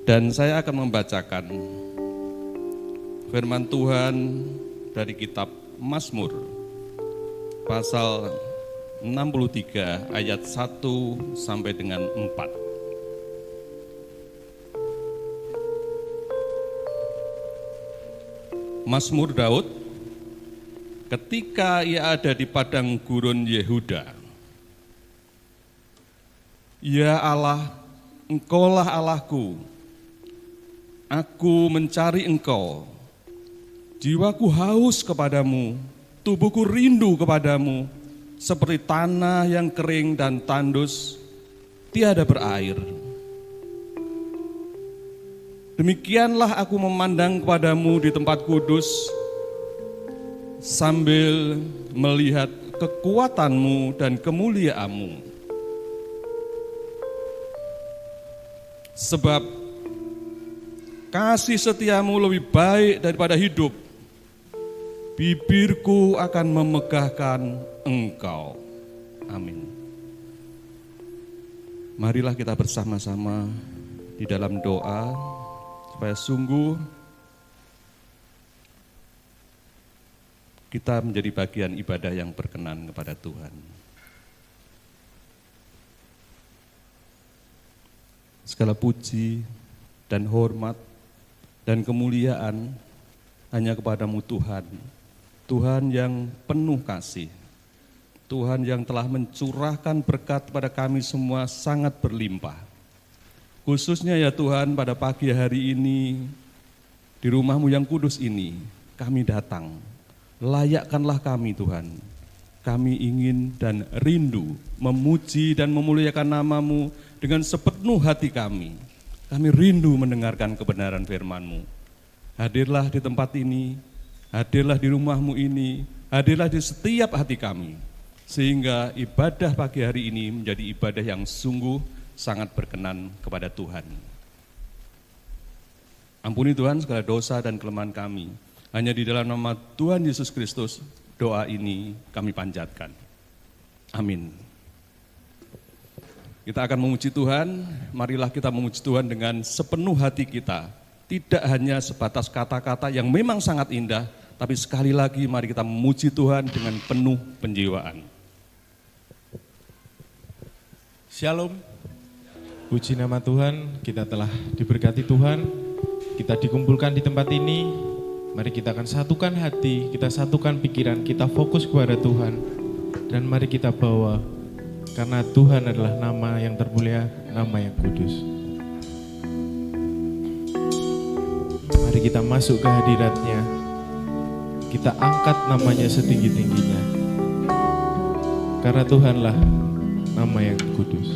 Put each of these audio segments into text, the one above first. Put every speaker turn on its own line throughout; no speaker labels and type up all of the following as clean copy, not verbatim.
Dan saya akan membacakan firman Tuhan dari kitab Mazmur pasal 63 ayat 1 sampai dengan 4. Mazmur Daud ketika ia ada di padang gurun Yehuda. Ya Allah, Engkaulah Allahku, aku mencari Engkau. Jiwaku haus kepadamu, tubuhku rindu kepadamu, seperti tanah yang kering dan tandus, tiada berair. Demikianlah aku memandang kepadamu di tempat kudus, sambil melihat kekuatanmu dan kemuliaanmu. Sebab kasih setiamu lebih baik daripada hidup, bibirku akan memegahkan Engkau. Amin. Marilah kita bersama-sama di dalam doa, supaya sungguh kita menjadi bagian ibadah yang berkenan kepada Tuhan. Segala puji dan hormat dan kemuliaan hanya kepadamu Tuhan. Tuhan yang penuh kasih. Tuhan yang telah mencurahkan berkat pada kami semua sangat berlimpah. Khususnya ya Tuhan, pada pagi hari ini di rumah-Mu yang kudus ini kami datang. Layakkanlah kami Tuhan. Kami ingin dan rindu memuji dan memuliakan nama-Mu dengan sepenuh hati kami. Kami rindu mendengarkan kebenaran firman-Mu. Hadirlah di tempat ini, hadirlah di rumah-Mu ini, hadirlah di setiap hati kami. Sehingga ibadah pagi hari ini menjadi ibadah yang sungguh sangat berkenan kepada Tuhan. Ampuni Tuhan segala dosa dan kelemahan kami. Hanya di dalam nama Tuhan Yesus Kristus doa ini kami panjatkan. Amin. Kita akan memuji Tuhan, marilah kita memuji Tuhan dengan sepenuh hati kita. Tidak hanya sebatas kata-kata yang memang sangat indah, tapi sekali lagi mari kita memuji Tuhan dengan penuh penjiwaan.
Shalom, puji nama Tuhan, kita telah diberkati Tuhan, kita dikumpulkan di tempat ini, mari kita akan satukan hati, kita satukan pikiran, kita fokus kepada Tuhan, dan mari kita bawa, karena Tuhan adalah nama yang termulia, nama yang kudus. Mari kita masuk ke hadirat-Nya, kita angkat namanya setinggi-tingginya, karena Tuhanlah nama yang kudus.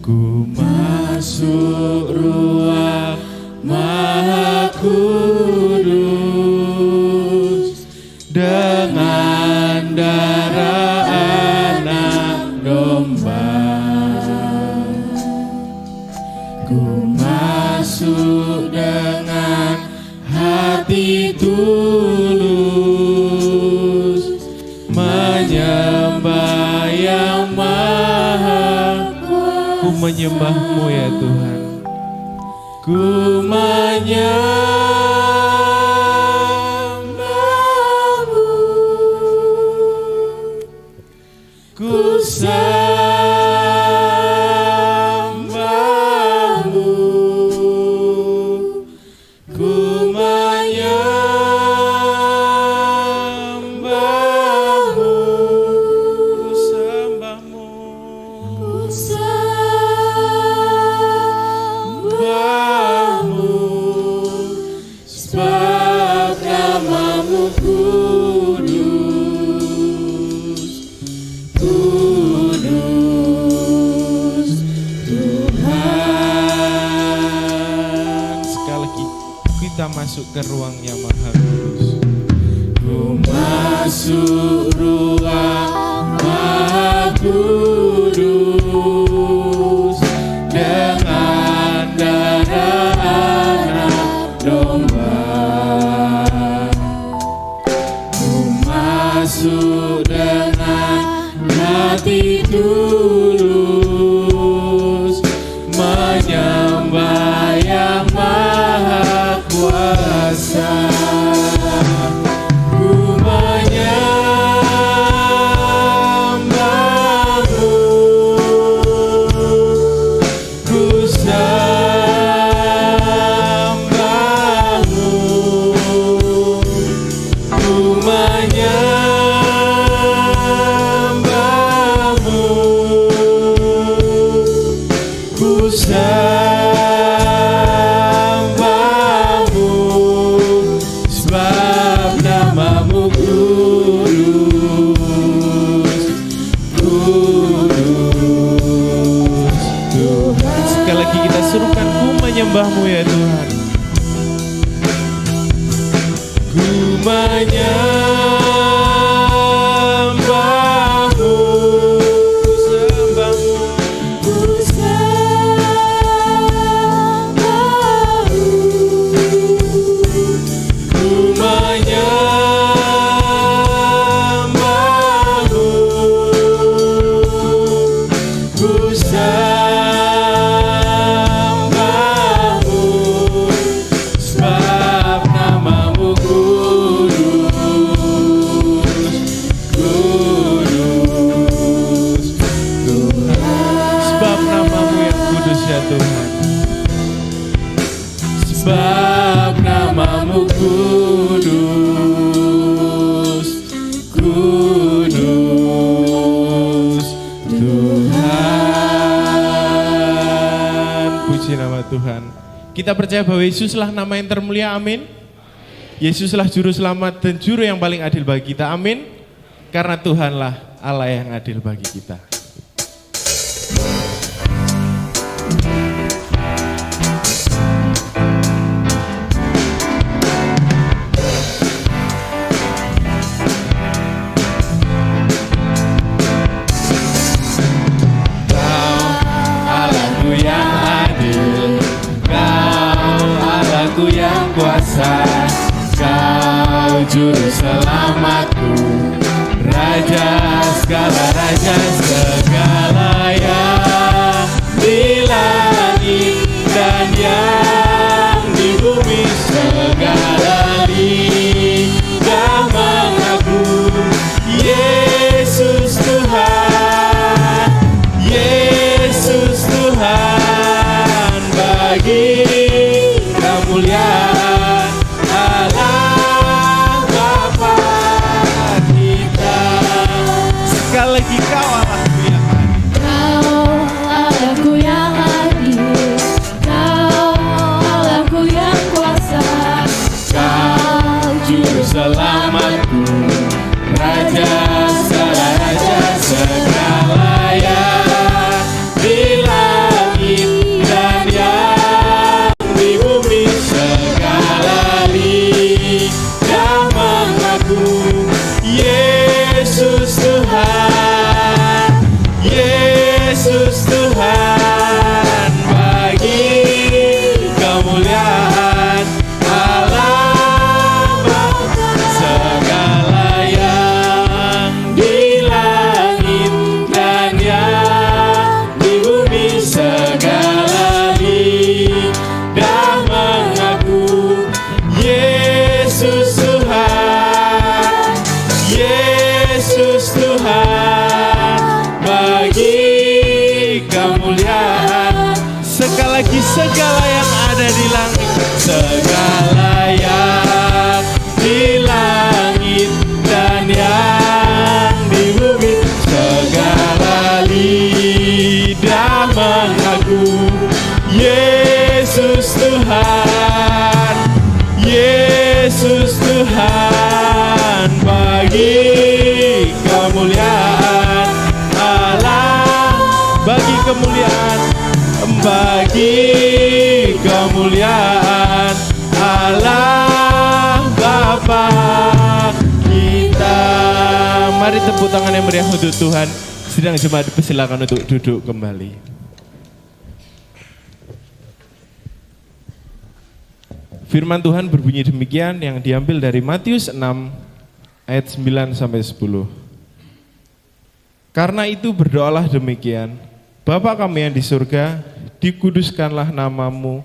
Ku masuk ruang Maha Kudus dengan darah anak domba. Ku masuk dengan hati tulus menyembah yang maha kuasa. Ku menyembah-Mu ya Tuhan. Ku menyembah-Mu, ku sembah-Mu, ku menyembah-Mu, ku sembah-Mu, ku sembah-Mu, sebab nama-Mu kudus, kudus Tuhan. Sekali lagi kita masuk ke ruang-Nya Maha Kudus. Ku masuk ruang Maha Kudus dengan darah anak domba. Ku masuk dengan hati tulus menyembah menyembah yang maha kuasa. Ku menyembahmu, ku sembahmu, ku menyembahmu, ku sembahmu, sebab namamu kudus, kudus Tuhan. Sekali lagi kita serukan, ku menyembahmu ya Tuhan. Ku menyembahmu, ku sembahmu, ku sembahmu, ku menyembahmu, ku sembahmu, sebab namamu kudus, kudus Tuhan. Sebab namamu yang kudus ya Tuhan. Sebab namamu kudus, kudus Tuhan. Puji nama Tuhan. Kita percaya bahwa Yesuslah nama yang termulia, amin. Yesuslah juru selamat dan juru yang paling adil bagi kita, amin. Karena Tuhanlah Allah yang adil bagi kita. Allahku yang adil, Kau Allahku yang kuasa, Kau juru selamatku, Raja segala raja, segala yang di langit dan yang di bumi, segala lidah mengaku Yesus Tuhan, Yesus Tuhan. Bagi kemuliaan Allah Bapa kita. Sekali lagi, Kau Allahku yang adil,
Kau Allahku yang adil, Kau Allahku yang kuasa,
Kau juru selamatku, Raja segala raja, segala yang di langit dan yang di bumi, segala lidah mengaku Yesus Tuhan, Yesus Tuhan. Bagi kemuliaan Allah Bapa, segala yang di langit dan yang di bumi, segala lidah mengaku Yesus Tuhan, Yesus Tuhan. Bagi kemuliaan, sekali lagi, segala yang ada di langit, segala yang di langit dan yang di bumi, segala lidah mengaku Yesus Tuhan, Yesus Tuhan. Bagi kemuliaan Allah, bagi kemuliaan, bagi kemuliaan Allah Bapa kita. Mari tepuk tangan yang meriah untuk Tuhan. Sidang jemaat dipersilakan untuk duduk kembali. Firman Tuhan berbunyi demikian yang diambil dari Matius 6 ayat 9 sampai 10. Karena itu berdoalah demikian, Bapa kami yang di surga, dikuduskanlah namamu,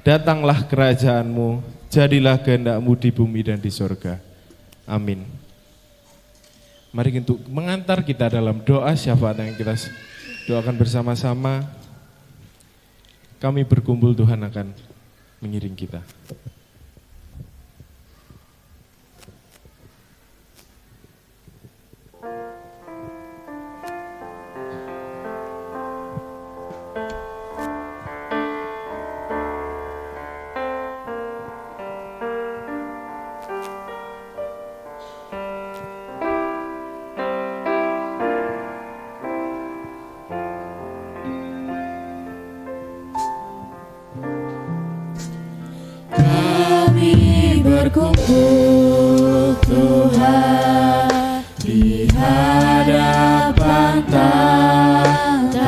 datanglah kerajaanmu, jadilah kehendak-mu di bumi dan di surga. Amin. Mari untuk mengantar kita dalam doa syafaat yang kita doakan bersama-sama, kami berkumpul, Tuhan akan mengiring kita.
Berkumpul Tuhan di hadapan tatamu,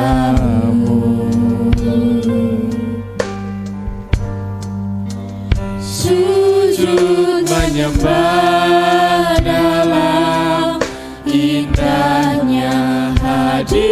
sujud menyembah dalam indahnya hadirat-Mu.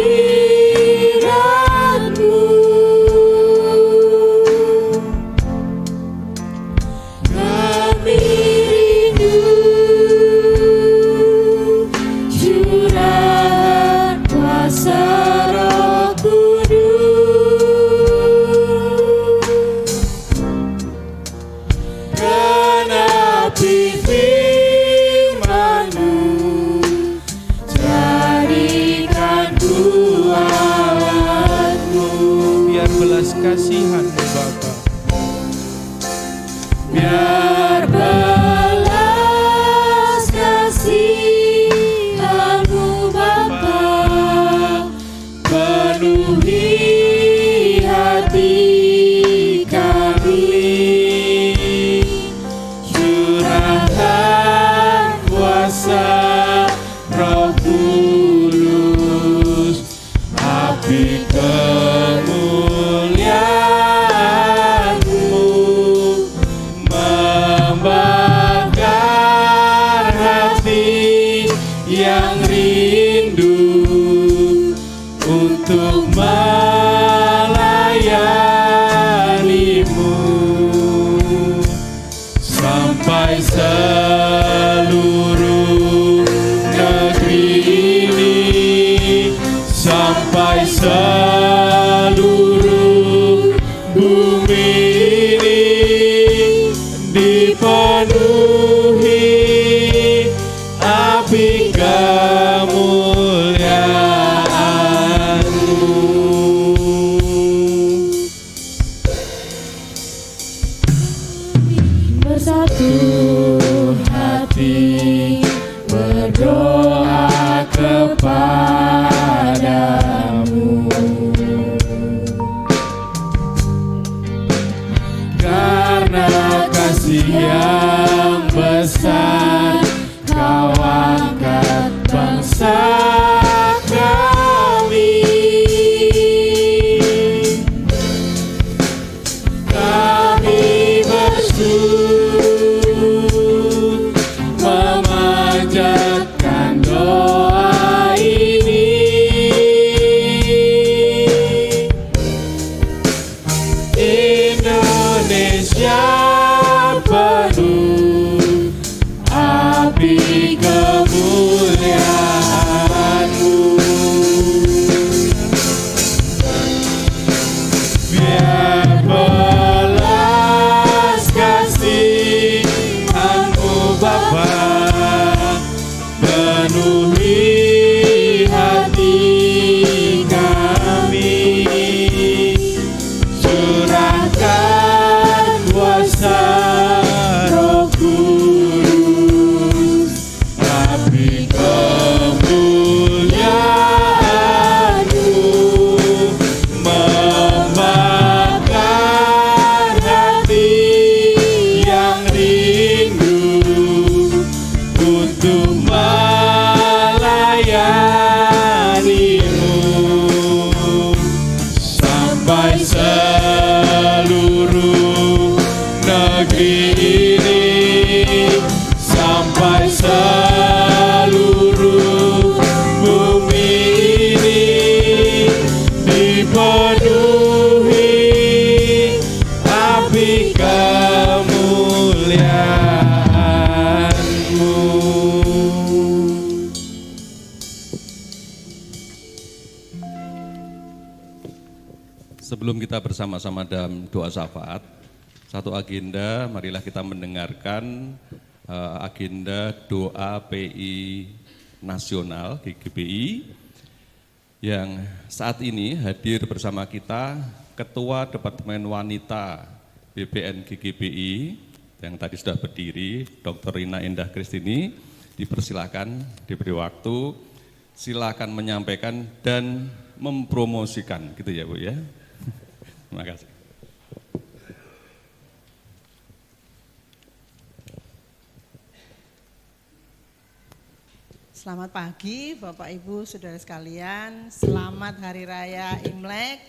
Kasihan-Mu Bapa,
biar belas kasihan-Mu Bapa penuhi hati kami, curahkan kuasa Roh Kudus, api yang rindu untuk melayani-Mu sampai seluruh negeri ini, sampai seluruh bumi ini dipenuhi api kemuliaan-Mu. Bersatu hati berdoa kepada-Mu, karena kasih yang besar Kau angkat bangsa kami. Kami bersujud memanjatkan doa ini. Indonesia penuh api kemuliaan-Mu, biar belas kasihan-Mu Bapa penuhi hati kami, curahkan kuasa
Sebelum kita bersama-sama dalam doa syafaat, satu agenda, marilah kita mendengarkan agenda doa PI Nasional GGBI yang saat ini hadir bersama kita Ketua Departemen Wanita BPN GGBI yang tadi sudah berdiri, Dr. Rina Endah Kristini. Dipersilakan, diberi waktu, silakan menyampaikan dan mempromosikan, gitu ya Bu ya. Terima kasih.
Selamat pagi Bapak Ibu Saudara sekalian, selamat Hari Raya Imlek,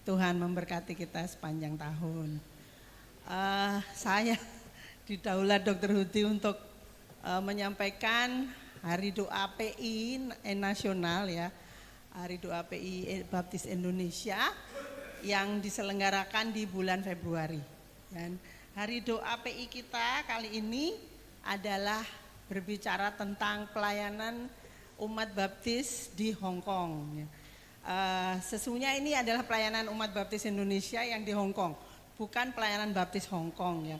Tuhan memberkati kita sepanjang tahun. Saya didaulat Dr. Huti untuk menyampaikan Hari Doa PI Nasional ya, Hari Doa PI Baptis Indonesia yang diselenggarakan di bulan Februari. Dan Hari Doa PI kita kali ini adalah berbicara tentang pelayanan umat baptis di Hong Kong. Sesungguhnya ini adalah pelayanan umat baptis Indonesia yang di Hong Kong, bukan pelayanan baptis Hong Kong ya.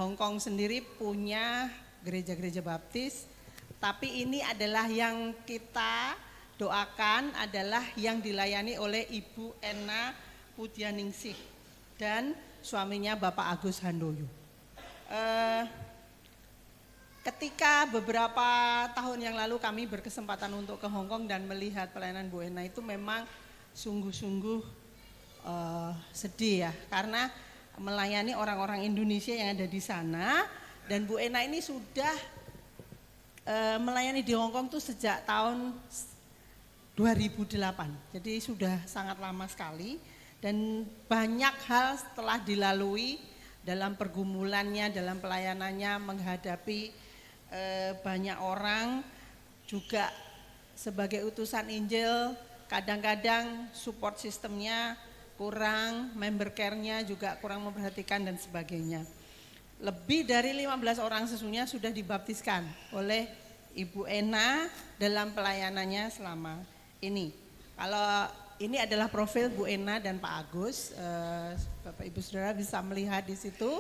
Hong Kong sendiri punya gereja-gereja baptis, tapi ini adalah yang kita doakan adalah yang dilayani oleh Ibu Ena Pudianingsih dan suaminya Bapak Agus Handoyo. Ketika beberapa tahun yang lalu kami berkesempatan untuk ke Hong Kong dan melihat pelayanan Bu Ena, itu memang sungguh-sungguh sedih ya, karena melayani orang-orang Indonesia yang ada di sana. Dan Bu Ena ini sudah melayani di Hong Kong tuh sejak tahun 2008, jadi sudah sangat lama sekali. Dan banyak hal setelah dilalui dalam pergumulannya, dalam pelayanannya, menghadapi banyak orang, juga sebagai utusan Injil kadang-kadang support sistemnya kurang, member care-nya juga kurang memperhatikan dan sebagainya. Lebih dari 15 orang sesungguhnya sudah dibaptiskan oleh Ibu Ena dalam pelayanannya selama ini. Kalau ini adalah profil Bu Ena dan Pak Agus, Bapak Ibu Saudara bisa melihat di situ.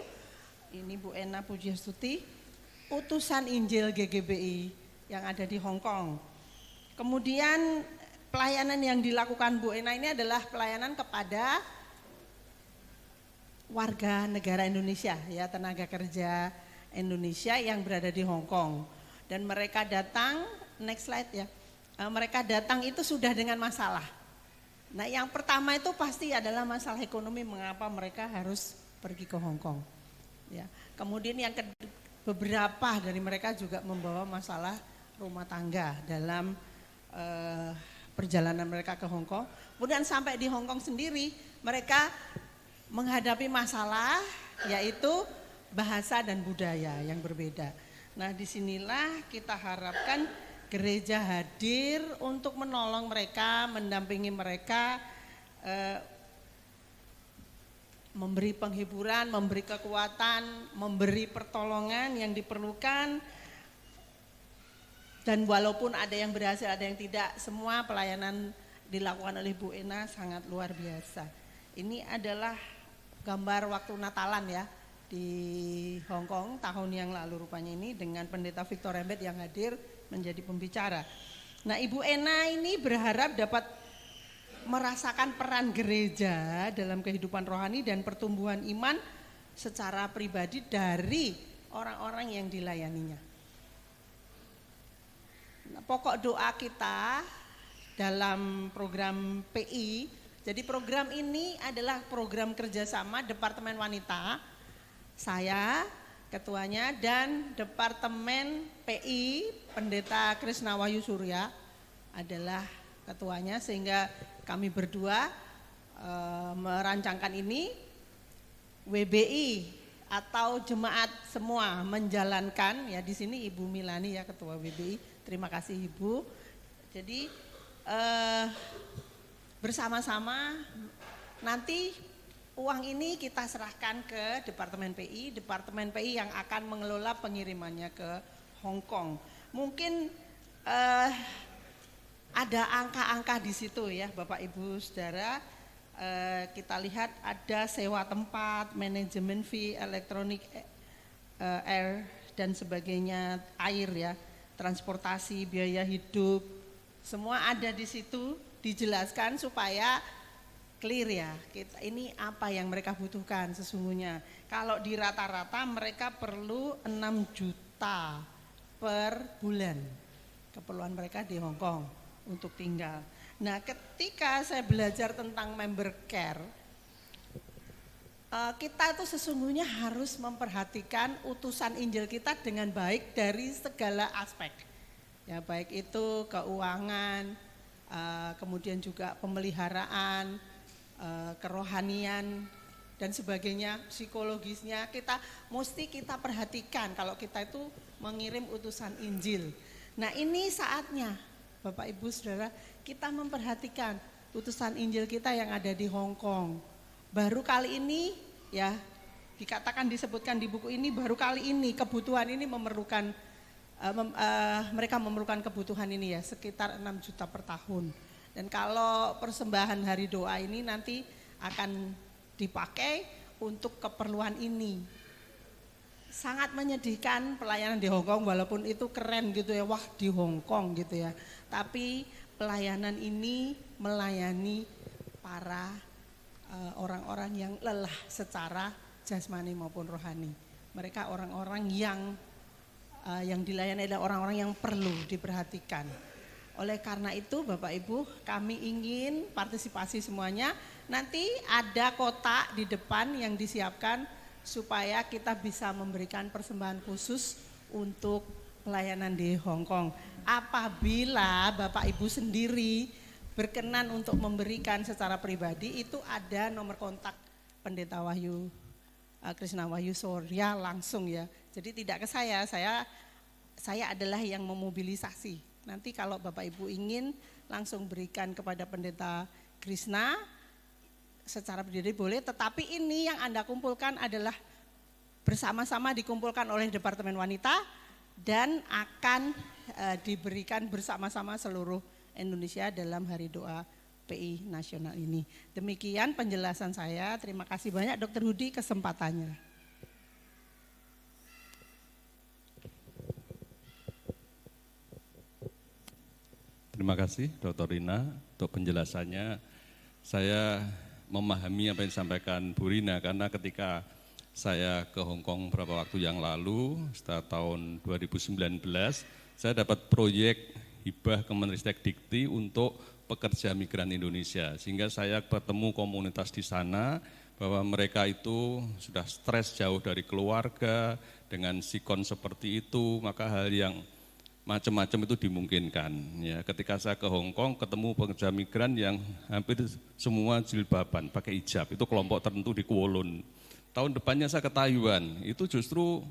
Ini Bu Ena Pujiastuti, utusan Injil GGBI yang ada di Hong Kong. Kemudian pelayanan yang dilakukan Bu Ena ini adalah pelayanan kepada warga negara Indonesia ya, tenaga kerja Indonesia yang berada di Hong Kong. Dan mereka datang, next slide ya, mereka datang itu sudah dengan masalah. Nah yang pertama itu pasti adalah masalah ekonomi, mengapa mereka harus pergi ke Hong Kong ya. Kemudian yang beberapa dari mereka juga membawa masalah rumah tangga dalam perjalanan mereka ke Hong Kong. Kemudian sampai di Hong Kong sendiri mereka menghadapi masalah yaitu bahasa dan budaya yang berbeda. Nah disinilah kita harapkan gereja hadir untuk menolong mereka, mendampingi mereka, memberi penghiburan, memberi kekuatan, memberi pertolongan yang diperlukan. Dan walaupun ada yang berhasil, ada yang tidak, semua pelayanan dilakukan oleh Bu Ena sangat luar biasa. Ini adalah gambar waktu Natalan ya di Hong Kong tahun yang lalu rupanya ini, dengan Pendeta Victor Embet yang hadir menjadi pembicara. Nah Ibu Ena ini berharap dapat merasakan peran gereja dalam kehidupan rohani dan pertumbuhan iman secara pribadi dari orang-orang yang dilayaninya. Nah, pokok doa kita dalam program PI, jadi program ini adalah program kerjasama Departemen Wanita, saya ketuanya, dan Departemen PI Pendeta Krisna Wahyu Surya adalah ketuanya, sehingga kami berdua merancangkan ini. WBI atau jemaat semua menjalankan ya, di sini Ibu Milani ya ketua WBI. Terima kasih Ibu. Jadi bersama-sama nanti uang ini kita serahkan ke Departemen PI yang akan mengelola pengirimannya ke Hong Kong. Mungkin ada angka-angka di situ ya Bapak Ibu Saudara. kita lihat ada sewa tempat, manajemen fee, elektronik, air dan sebagainya, air ya, transportasi, biaya hidup, semua ada di situ dijelaskan supaya clear ya. Ini apa yang mereka butuhkan sesungguhnya. Kalau di rata-rata mereka perlu 6 juta per bulan keperluan mereka di Hong Kong untuk tinggal. Nah, ketika saya belajar tentang member care, kita itu sesungguhnya harus memperhatikan utusan Injil kita dengan baik dari segala aspek. Ya, baik itu keuangan, kemudian juga pemeliharaan, kerohanian dan sebagainya, psikologisnya kita perhatikan kalau kita itu mengirim utusan Injil. Nah, ini saatnya Bapak Ibu Saudara, kita memperhatikan utusan Injil kita yang ada di Hong Kong. Baru kali ini ya, disebutkan di buku ini, baru kali ini kebutuhan ini memerlukan, mereka memerlukan kebutuhan ini ya, sekitar 6 juta per tahun. Dan kalau persembahan hari doa ini nanti akan dipakai untuk keperluan ini. Sangat menyedihkan pelayanan di Hong Kong, walaupun itu keren gitu ya, wah di Hong Kong gitu ya. Tapi pelayanan ini melayani para orang-orang yang lelah secara jasmani maupun rohani. Mereka orang-orang yang dilayani adalah orang-orang yang perlu diperhatikan. Oleh karena itu Bapak Ibu, kami ingin partisipasi semuanya. Nanti ada kotak di depan yang disiapkan supaya kita bisa memberikan persembahan khusus untuk pelayanan di Hong Kong. Apabila Bapak Ibu sendiri berkenan untuk memberikan secara pribadi, itu ada nomor kontak Pendeta Wahyu Krishna Wahyu Surya langsung ya. Jadi tidak ke saya adalah yang memobilisasi. Nanti kalau Bapak Ibu ingin langsung berikan kepada Pendeta Krishna secara pribadi boleh, tetapi ini yang Anda kumpulkan adalah bersama-sama dikumpulkan oleh Departemen Wanita dan akan diberikan bersama-sama seluruh Indonesia dalam Hari Doa PI Nasional ini. Demikian penjelasan saya. Terima kasih banyak Dr. Hudi kesempatannya.
Terima kasih Dr. Rina untuk penjelasannya. Saya memahami apa yang disampaikan Bu Rina karena ketika saya ke Hong Kong beberapa waktu yang lalu, setelah tahun 2019, saya dapat proyek hibah Kemenristek Dikti untuk pekerja migran Indonesia. Sehingga saya bertemu komunitas di sana bahwa mereka itu sudah stres jauh dari keluarga, dengan sikon seperti itu, maka hal yang macam-macam itu dimungkinkan. Ya, ketika saya ke Hong Kong ketemu pekerja migran yang hampir semua jilbaban, pakai hijab. Itu kelompok tertentu di Kowloon. Tahun depannya saya ke Taiwan, itu justru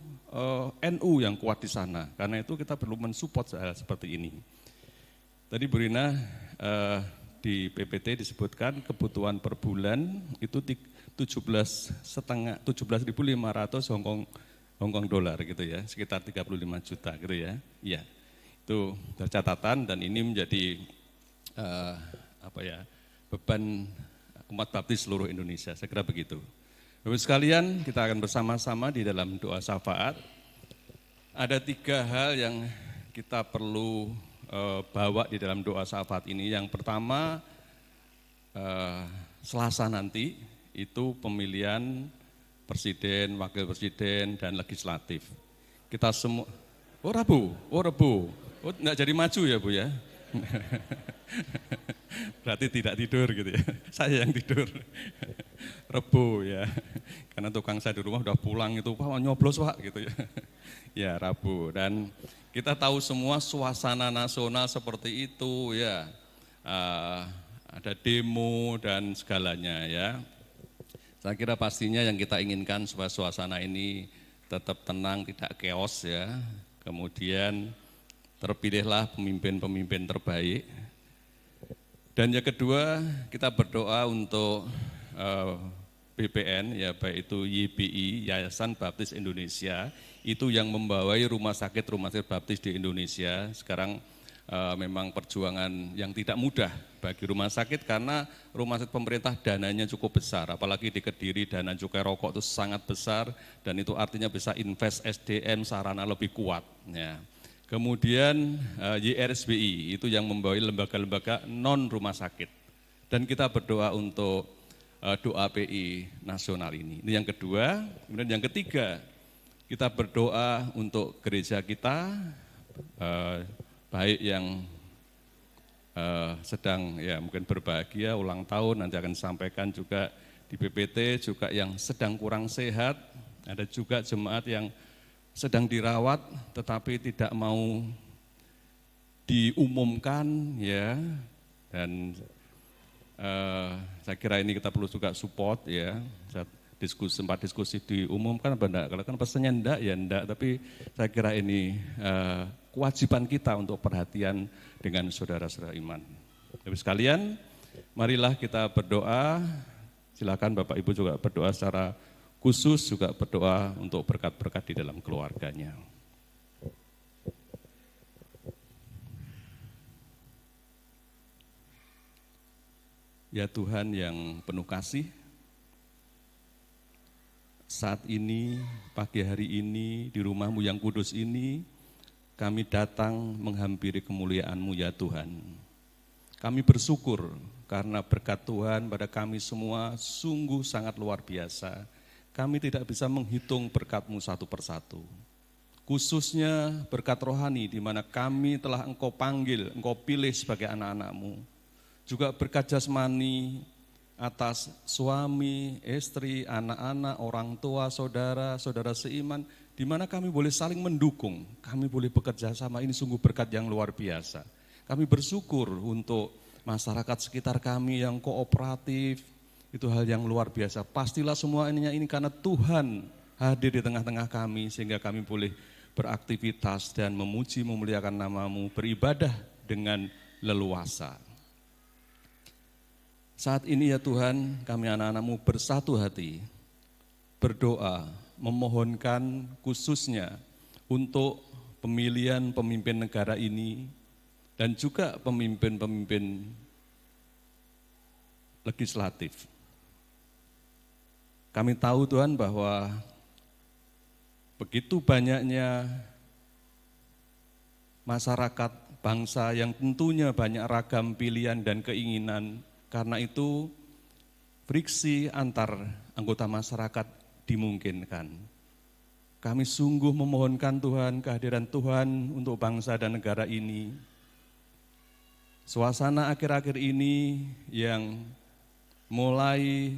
NU yang kuat di sana. Karena itu kita perlu mensupport hal seperti ini. Tadi Bu Rina di PPT disebutkan kebutuhan per bulan itu 17.500 Hong Kong dolar gitu ya, sekitar 35 juta gitu ya. Iya. Itu catatan dan ini menjadi beban umat baptis seluruh Indonesia, saya kira begitu. Bapak sekalian, kita akan bersama-sama di dalam doa syafaat. Ada 3 hal yang kita perlu bawa di dalam doa syafaat ini. Yang pertama, Selasa nanti itu pemilihan presiden, wakil presiden, dan legislatif. Kita semua, Rabu. Oh, enggak jadi maju ya Bu ya? Berarti tidak tidur gitu ya, saya yang tidur. Rabu ya, karena tukang saya di rumah udah pulang itu, Pak nyoblos Pak gitu ya. Ya Rabu, dan kita tahu semua suasana nasional seperti itu ya, ada demo dan segalanya ya. Saya kira pastinya yang kita inginkan supaya suasana ini tetap tenang, tidak chaos ya. Kemudian terpilihlah pemimpin-pemimpin terbaik. Dan yang kedua, kita berdoa untuk BPN, ya baik itu YBI, Yayasan Baptis Indonesia, itu yang membawai rumah sakit Baptis di Indonesia. Sekarang memang perjuangan yang tidak mudah bagi rumah sakit karena rumah sakit pemerintah dananya cukup besar, apalagi di Kediri dana cukai rokok itu sangat besar dan itu artinya bisa invest SDM sarana lebih kuat. Ya. Kemudian YRSBI itu yang membawahi lembaga-lembaga non rumah sakit dan kita berdoa untuk doa PI nasional ini. Ini yang kedua. Kemudian yang ketiga kita berdoa untuk gereja kita, baik yang sedang ya mungkin berbahagia ulang tahun nanti akan disampaikan juga di PPT, juga yang sedang kurang sehat, ada juga jemaat yang sedang dirawat tetapi tidak mau diumumkan ya, dan saya kira ini kita perlu juga support ya. Sempat diskusi diumumkan apa enggak, kalau kan pesannya enggak ya enggak, tapi saya kira ini kewajiban kita untuk perhatian dengan saudara-saudara iman. Bapak sekalian, marilah kita berdoa, silakan Bapak Ibu juga berdoa secara khusus, juga berdoa untuk berkat-berkat di dalam keluarganya. Ya Tuhan yang penuh kasih, saat ini, pagi hari ini, di rumah-Mu yang kudus ini, kami datang menghampiri kemuliaan-Mu ya Tuhan. Kami bersyukur karena berkat Tuhan pada kami semua sungguh sangat luar biasa. Kami tidak bisa menghitung berkat-Mu satu persatu. Khususnya berkat rohani di mana kami telah Engkau panggil, Engkau pilih sebagai anak-anak-Mu. Juga berkat jasmani atas suami, istri, anak-anak, orang tua, saudara, saudara seiman, di mana kami boleh saling mendukung, kami boleh bekerja sama, ini sungguh berkat yang luar biasa. Kami bersyukur untuk masyarakat sekitar kami yang kooperatif, itu hal yang luar biasa. Pastilah semua ini karena Tuhan hadir di tengah-tengah kami sehingga kami boleh beraktivitas dan memuji memuliakan nama-Mu, beribadah dengan leluasa. Saat ini ya Tuhan, kami anak-anak-Mu bersatu hati, berdoa, memohonkan khususnya untuk pemilihan pemimpin negara ini dan juga pemimpin-pemimpin legislatif. Kami tahu Tuhan bahwa begitu banyaknya masyarakat bangsa yang tentunya banyak ragam pilihan dan keinginan. Karena itu friksi antar anggota masyarakat dimungkinkan. Kami sungguh memohonkan Tuhan, kehadiran Tuhan untuk bangsa dan negara ini. Suasana akhir-akhir ini yang mulai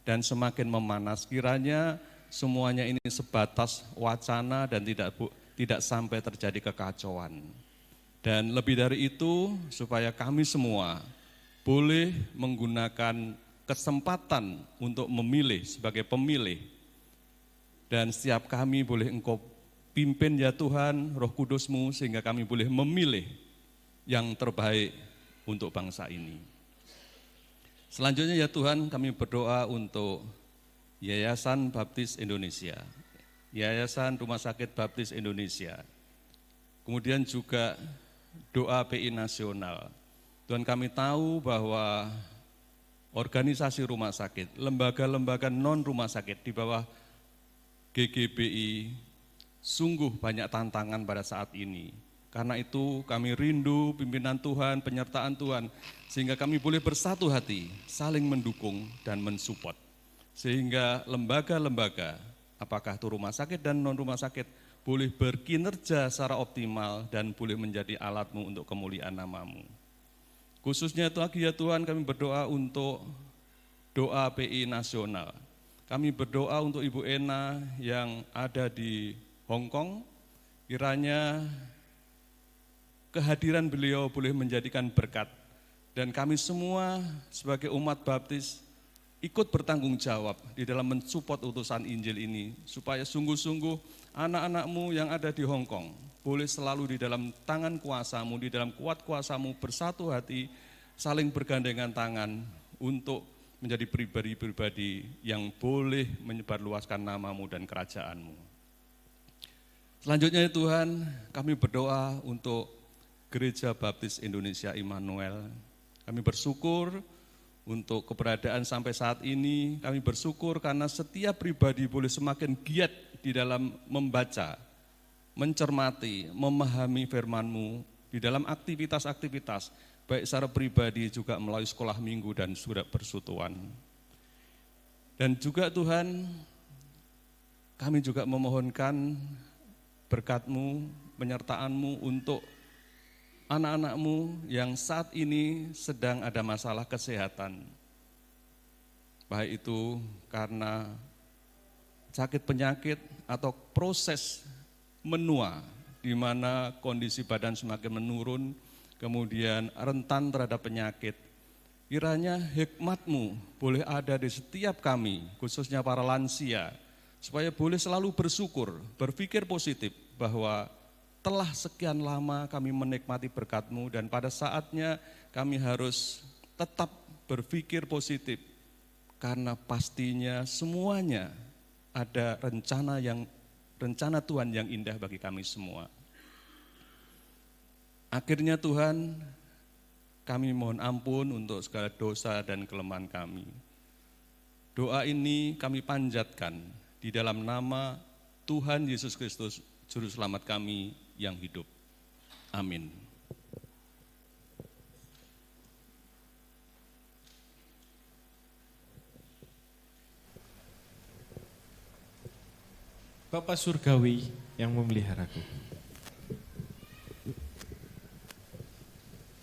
dan semakin memanas, kiranya semuanya ini sebatas wacana dan tidak sampai terjadi kekacauan. Dan lebih dari itu, supaya kami semua boleh menggunakan kesempatan untuk memilih sebagai pemilih. Dan setiap kami boleh Engkau pimpin ya Tuhan, Roh Kudus-Mu, sehingga kami boleh memilih yang terbaik untuk bangsa ini. Selanjutnya ya Tuhan, kami berdoa untuk Yayasan Baptis Indonesia, Yayasan Rumah Sakit Baptis Indonesia, kemudian juga doa PI Nasional. Tuhan, kami tahu bahwa organisasi rumah sakit, lembaga-lembaga non rumah sakit di bawah GGBI sungguh banyak tantangan pada saat ini. Karena itu kami rindu pimpinan Tuhan, penyertaan Tuhan, sehingga kami boleh bersatu hati, saling mendukung dan mensupport. Sehingga lembaga-lembaga, apakah itu rumah sakit dan non rumah sakit, boleh berkinerja secara optimal dan boleh menjadi alat-Mu untuk kemuliaan nama-Mu. Khususnya itu lagi ya Tuhan, kami berdoa untuk doa PI Nasional. Kami berdoa untuk Ibu Ena yang ada di Hong Kong, kiranya kehadiran beliau boleh menjadikan berkat. Dan kami semua sebagai umat baptis ikut bertanggung jawab di dalam mensupport utusan Injil ini, supaya sungguh-sungguh anak-anak-Mu yang ada di Hong Kong boleh selalu di dalam tangan kuasa-Mu, di dalam kuat kuasa-Mu, bersatu hati, saling bergandengan tangan untuk menjadi pribadi-pribadi yang boleh menyebarluaskan nama-Mu dan kerajaan-Mu. Selanjutnya Tuhan, kami berdoa untuk Gereja Baptis Indonesia Immanuel. Kami bersyukur untuk keberadaan sampai saat ini. Kami bersyukur karena setiap pribadi boleh semakin giat di dalam membaca, mencermati, memahami firman-Mu di dalam aktivitas-aktivitas, baik secara pribadi juga melalui sekolah minggu dan surat persekutuan. Dan juga Tuhan, kami juga memohonkan berkat-Mu, penyertaan-Mu untuk anak-anak-Mu yang saat ini sedang ada masalah kesehatan. Baik itu karena sakit penyakit atau proses menua, di mana kondisi badan semakin menurun, kemudian rentan terhadap penyakit. Kiranya hikmat-Mu boleh ada di setiap kami, khususnya para lansia, supaya boleh selalu bersyukur, berpikir positif bahwa telah sekian lama kami menikmati berkat-Mu dan pada saatnya kami harus tetap berpikir positif karena pastinya semuanya ada rencana Tuhan yang indah bagi kami semua. Akhirnya Tuhan, kami mohon ampun untuk segala dosa dan kelemahan kami. Doa ini kami panjatkan di dalam nama Tuhan Yesus Kristus, Juru Selamat kami yang hidup. Amin.
Bapa Surgawi yang memeliharaku.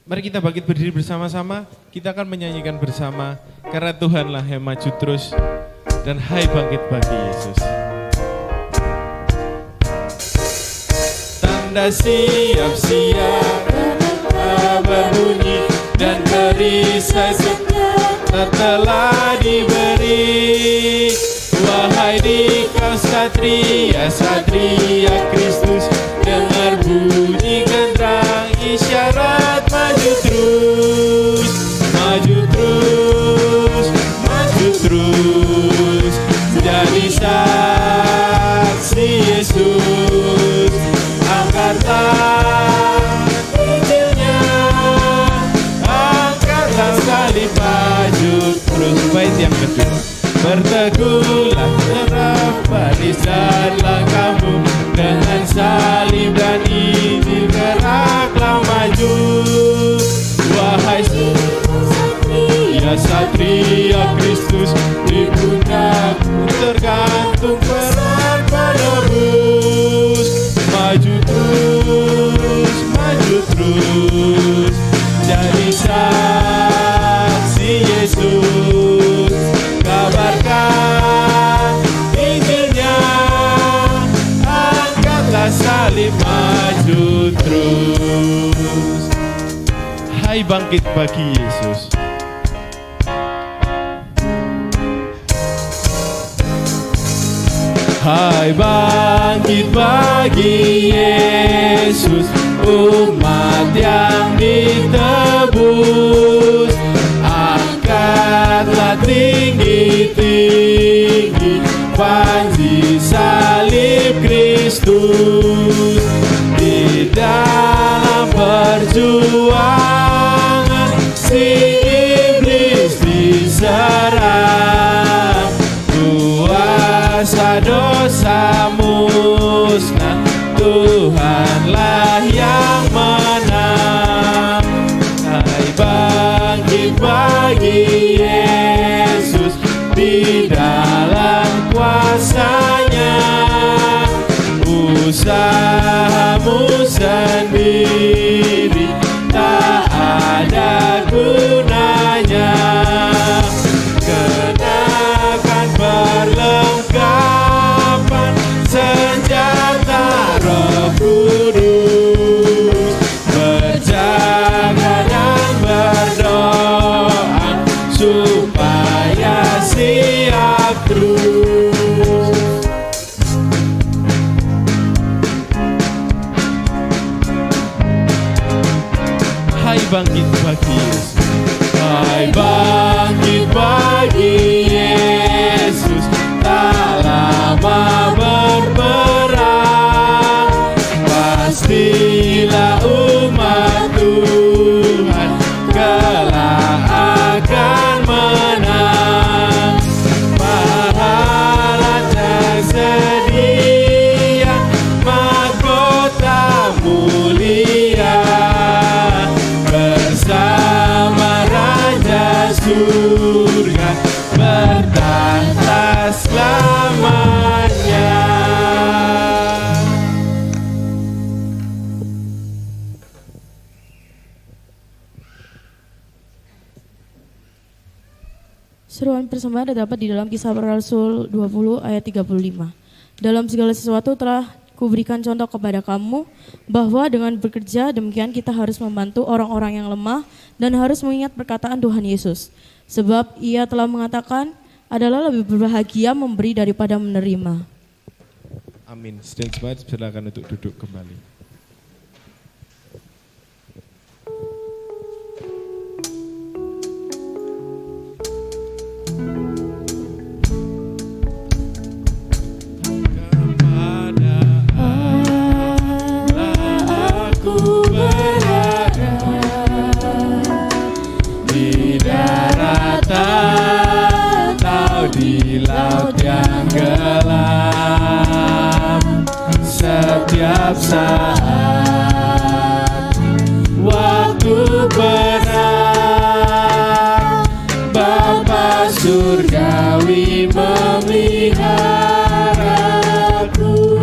Mari kita bangkit berdiri bersama-sama, kita akan menyanyikan bersama, karena Tuhanlah yang maju terus, dan hai bangkit bagi Yesus. Tanda siap-siap berbunyi dan perisai senyap telah diberi. Wahai dikau satria, satria Kristus, dengar bunyi genderang isyarat maju terus, maju terus, maju terus, jadi saksi Yesus. Angkatlah Injilnya, angkatlah salib maju terus. Bait yang kedua. Berteguhlah terap barisanlah kamu, dengan salib dan Injil geraklah maju. Wahai satria, satria Kristus, di pundakmu tergantung peran penebus. Maju terus, jadi saksi Yesus. Kabarkan Injilnya, angkatlah salib maju terus. Hai bangkit bagi Yesus. Hai bangkit bagi Yesus, umat yang ditebus. Angkatlah tinggi-tinggi panji salib Kristus. Di dalam perjuangan si iblis diserang, kuasa dosa musnah, Tuhanlah yang menang. Hai bangkit bagi Yesus, di dalam kuasa-Nya. Usahamu sendiri tak ada gunanya. Kenakan perlengkapan senjata Roh Kudus, berjaga dan berdoa supaya siap terus. Hai bangkit bagi
selamanya.
Seruan persembahan terdapat di dalam Kisah Para Rasul 20 ayat 35. Dalam segala sesuatu telah kuberikan contoh kepada kamu bahwa dengan bekerja demikian kita harus membantu orang-orang yang lemah dan harus mengingat perkataan Tuhan Yesus. Sebab ia telah mengatakan adalah lebih berbahagia memberi daripada menerima.
Amin. Sedang jemaat silakan untuk duduk kembali.
Di laut yang gelap, setiap saat waktu berat, Bapa surgawi memeliharaku.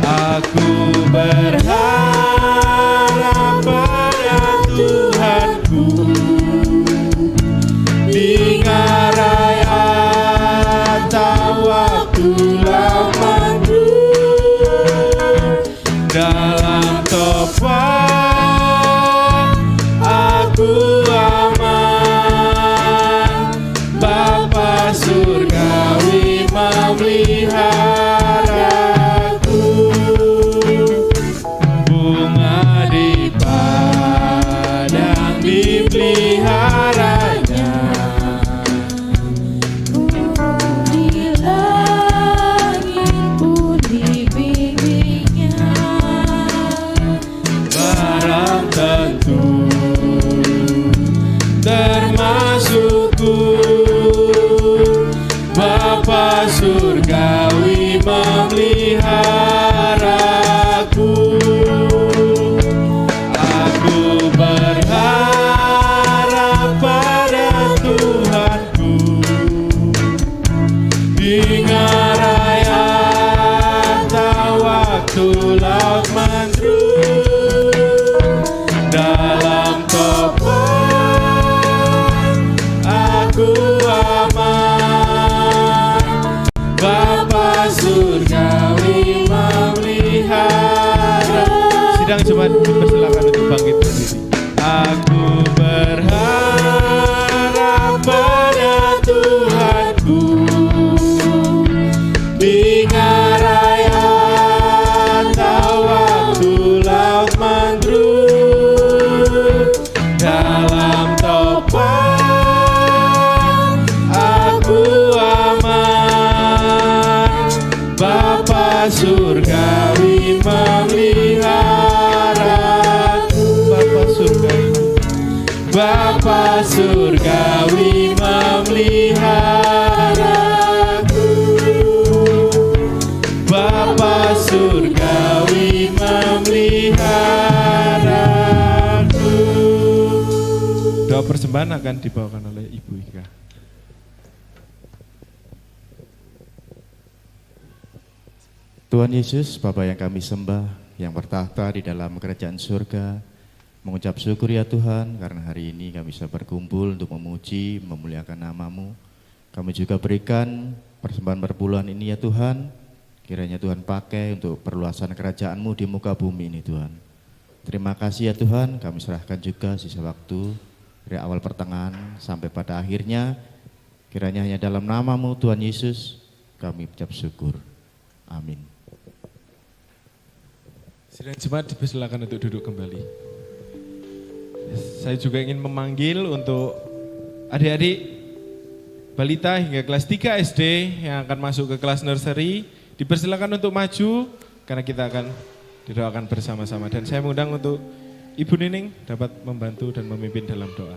Aku berharap pada Tuhanku di ngaraya waktu lamanku, dalam topan aku aman. Bapa surgawi memeliharaku, bunga di padang dipeliharanya, termasukku. Bapa surgawi memeliharaku. Aku berharap pada Tuhanku di ngaraya waktu laut mandruk, dalam topan aku aman. Bapa surgawi memelihara.
Sidang jemaat dipersilakan untuk bangkit berdiri.
Aku berharap pada Tuhanku di ngaraya waktu laut mandruk, dalam topan aku aman. Bapa surgawi memeliharaku. Bapa surgawi memeliharaku. Bapa surgawi memeliharaku.
Doa persembahan akan dibawakan oleh Ibu Ika.
Tuhan Yesus, Bapa yang kami sembah, yang bertahta di dalam kerajaan surga, mengucap syukur ya Tuhan, karena hari ini kami bisa berkumpul untuk memuji, memuliakan nama-Mu. Kami juga berikan persembahan perpuluhan ini ya Tuhan, kiranya Tuhan pakai untuk perluasan kerajaan-Mu di muka bumi ini Tuhan. Terima kasih ya Tuhan, kami serahkan juga sisa waktu dari awal pertengahan sampai pada akhirnya, kiranya hanya dalam nama-Mu Tuhan Yesus, kami ucap syukur. Amin.
Sidang jemaat dipersilakan untuk duduk kembali. Saya juga ingin memanggil untuk adik-adik balita hingga kelas 3 SD yang akan masuk ke kelas nursery, dipersilakan untuk maju karena kita akan didoakan bersama-sama. Dan saya mengundang untuk Ibu Nining dapat membantu dan memimpin dalam doa.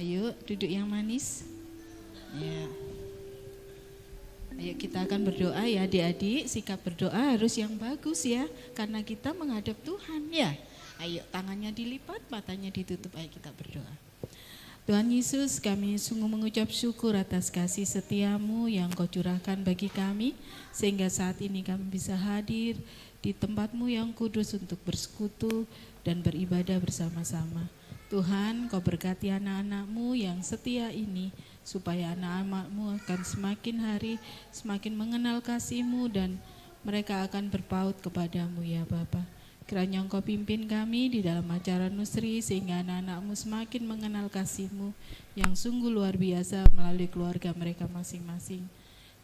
Ayo duduk yang manis. Ya. Ayo kita akan berdoa ya adik-adik. Sikap berdoa harus yang bagus ya, karena kita menghadap Tuhan ya. Ayo tangannya dilipat, matanya ditutup, ayo kita berdoa. Tuhan Yesus, kami sungguh mengucap syukur atas kasih setiamu yang kau curahkan bagi kami, sehingga saat ini kami bisa hadir di tempatmu yang kudus untuk bersekutu dan beribadah bersama-sama. Tuhan, kau berkati anak-anakmu yang setia ini, supaya anak-anakmu akan semakin hari semakin mengenal kasih-Mu dan mereka akan berpaut kepadamu ya Bapa. Kiranya Engkau pimpin kami di dalam acara Nusri sehingga anak-anakmu semakin mengenal kasih-Mu yang sungguh luar biasa melalui keluarga mereka masing-masing.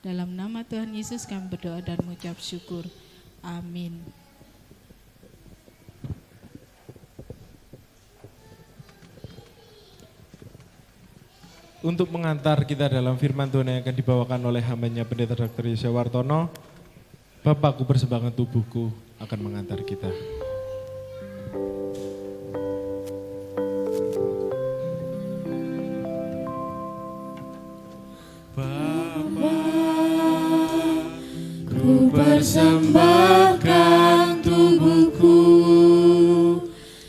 Dalam nama Tuhan Yesus kami berdoa dan mengucap syukur. Amin.
Untuk mengantar kita dalam firman Tuhan yang akan dibawakan oleh hambanya Pendeta Dr. Yesaya Wartono, Bapakku persembahkan tubuhku akan mengantar kita.
Ku persembahkan tubuhku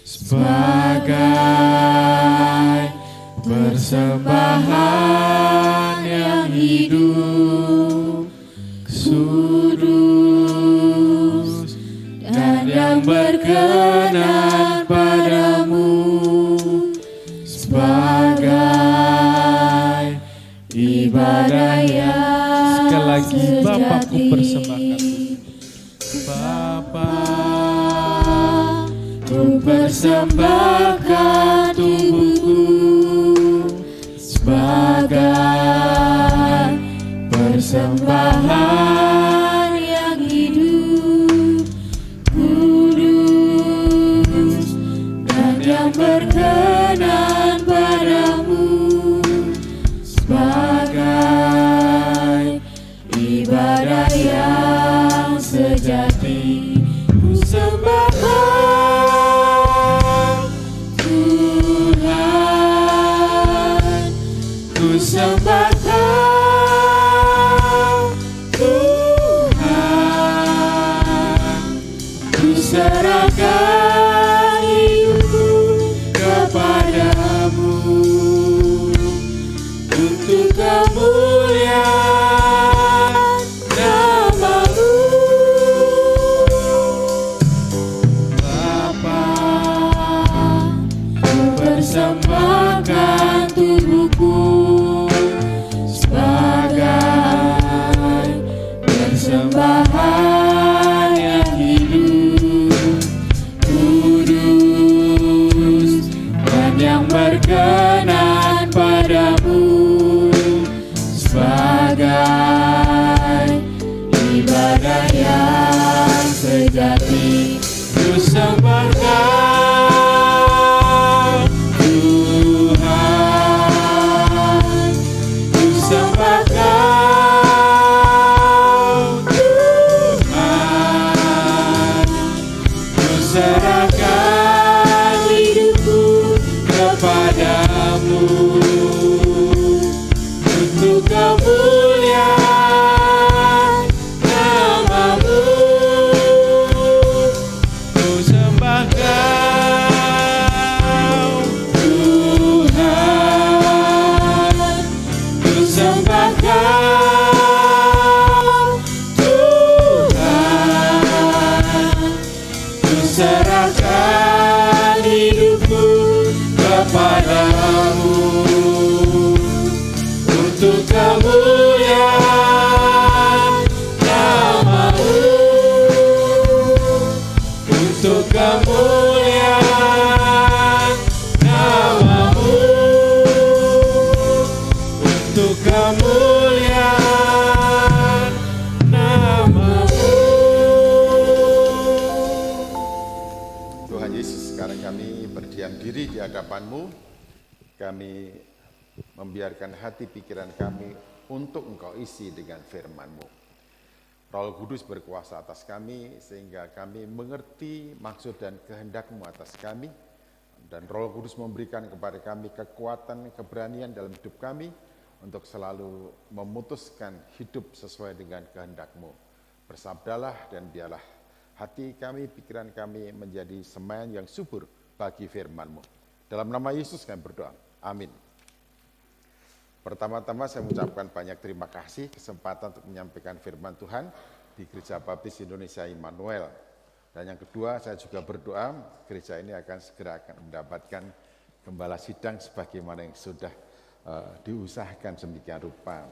sebagai persembahan yang hidup, kudus dan yang berkenan padamu, sebagai ibadah yang
Sekali lagi Bapakku persembahkan
Bapa, ku persembahkan tubuhku sebagai persembahan yang hidup, kudus dan yang berkenan padamu, sebagai ibadah yang sejati. Ku sembah Tuhan, ku sembah Tuhan, ku serahkan hidupku kepadamu untuk kemuliaan nama-Mu. Bapa, ku persembahkan tubuhku sebagai persembahan yang hidup, kudus dan yang berkenan padamu, sebagai ibadah yang sejati. Ku sembahkan Tuhan, ku sembahkan Tuhan, ku serahkan hidupku kepadamu untuk kemuliaan nama-Mu. Ku sembahkan Tuhan, ku sembahkan Tuhan, ku serahkan hidupku kepadamu untuk kemuliaan nama-Mu, untuk kemuliaan nama-Mu, untuk kemuliaan nama-Mu.
Tuhan Yesus, sekarang kami berdiam diri di hadapan-Mu. Kami membiarkan hati pikiran kami untuk Engkau isi dengan firman-Mu. Roh Kudus berkuasa atas kami sehingga kami mengerti maksud dan kehendak-Mu atas kami. Dan Roh Kudus memberikan kepada kami kekuatan, keberanian dalam hidup kami untuk selalu memutuskan hidup sesuai dengan kehendak-Mu. Bersabdalah dan biarlah hati kami, pikiran kami menjadi semaian yang subur bagi firman-Mu. Dalam nama Yesus kami berdoa. Amin. Pertama-tama saya mengucapkan banyak terima kasih kesempatan untuk menyampaikan firman Tuhan di Gereja Baptis Indonesia Immanuel. Dan yang kedua, saya juga berdoa gereja ini akan segera mendapatkan gembala sidang sebagaimana yang sudah diusahakan sedemikian rupa.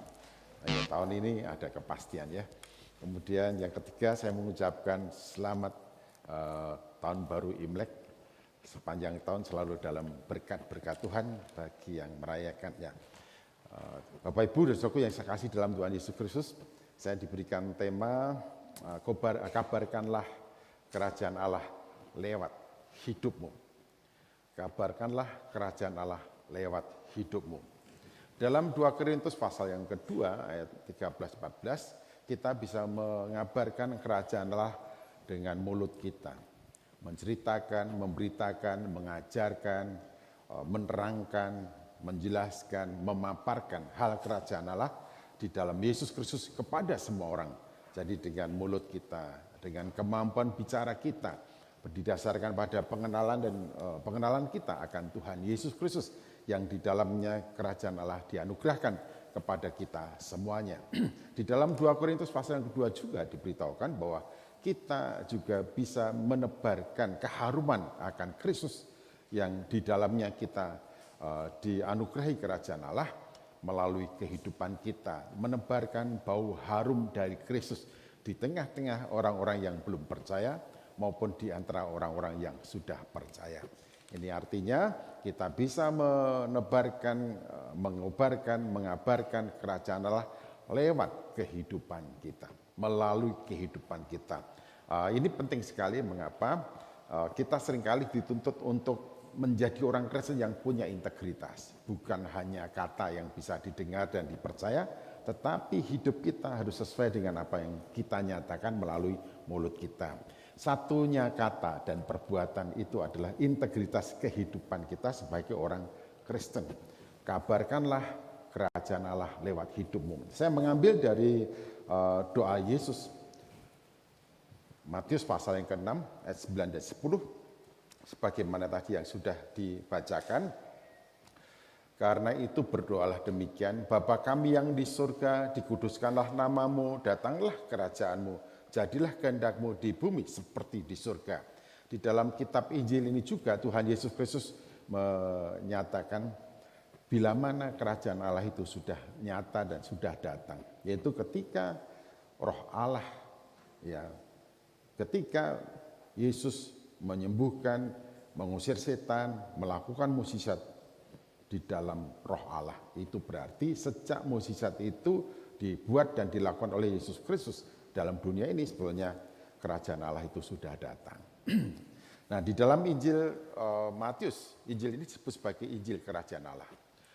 Tahun ini ada kepastian ya. Kemudian yang ketiga, saya mengucapkan selamat tahun baru Imlek. Sepanjang tahun selalu dalam berkat-berkat Tuhan bagi yang merayakannya. Bapak Ibu dan Saudaraku yang saya kasih dalam Tuhan Yesus Kristus, saya diberikan tema kabarkanlah kerajaan Allah lewat hidupmu. Kabarkanlah kerajaan Allah lewat hidupmu. Dalam 2 Korintus pasal yang kedua ayat 13-14 kita bisa mengabarkan kerajaan Allah dengan mulut kita. Menceritakan, memberitakan, mengajarkan, menerangkan, menjelaskan, memaparkan hal kerajaan Allah di dalam Yesus Kristus kepada semua orang. Jadi dengan mulut kita, dengan kemampuan bicara kita, berdasarkan pada pengenalan kita akan Tuhan Yesus Kristus yang di dalamnya kerajaan Allah dianugerahkan kepada kita semuanya. Di dalam 2 Korintus pasal yang kedua juga diberitahukan bahwa kita juga bisa menebarkan keharuman akan Kristus yang di dalamnya kita dianugerahi kerajaan Allah melalui kehidupan kita, menebarkan bau harum dari Kristus di tengah-tengah orang-orang yang belum percaya maupun di antara orang-orang yang sudah percaya. Ini artinya kita bisa menebarkan, mengobarkan, mengabarkan kerajaan Allah lewat kehidupan kita, melalui kehidupan kita. Ini penting sekali. Mengapa? Kita seringkali dituntut untuk menjadi orang Kristen yang punya integritas. Bukan hanya kata yang bisa didengar dan dipercaya, tetapi hidup kita harus sesuai dengan apa yang kita nyatakan melalui mulut kita. Satunya kata dan perbuatan itu adalah integritas kehidupan kita sebagai orang Kristen. Kabarkanlah kerajaan Allah lewat hidupmu. Saya mengambil dari doa Yesus, Matius pasal yang ke-6 ayat 9 dan 10, sebagaimana tadi yang sudah dibacakan. Karena itu berdoalah demikian, Bapa kami yang di surga, dikuduskanlah namamu, datanglah kerajaanmu, jadilah kehendak-Mu di bumi seperti di surga. Di dalam kitab Injil ini juga Tuhan Yesus Kristus menyatakan bila mana kerajaan Allah itu sudah nyata dan sudah datang, yaitu ketika Roh Allah, ya, ketika Yesus menyembuhkan, mengusir setan, melakukan mukjizat di dalam Roh Allah. Itu berarti sejak mukjizat itu dibuat dan dilakukan oleh Yesus Kristus dalam dunia ini, sebetulnya kerajaan Allah itu sudah datang. Nah, di dalam Injil Matius, Injil ini disebut sebagai Injil kerajaan Allah.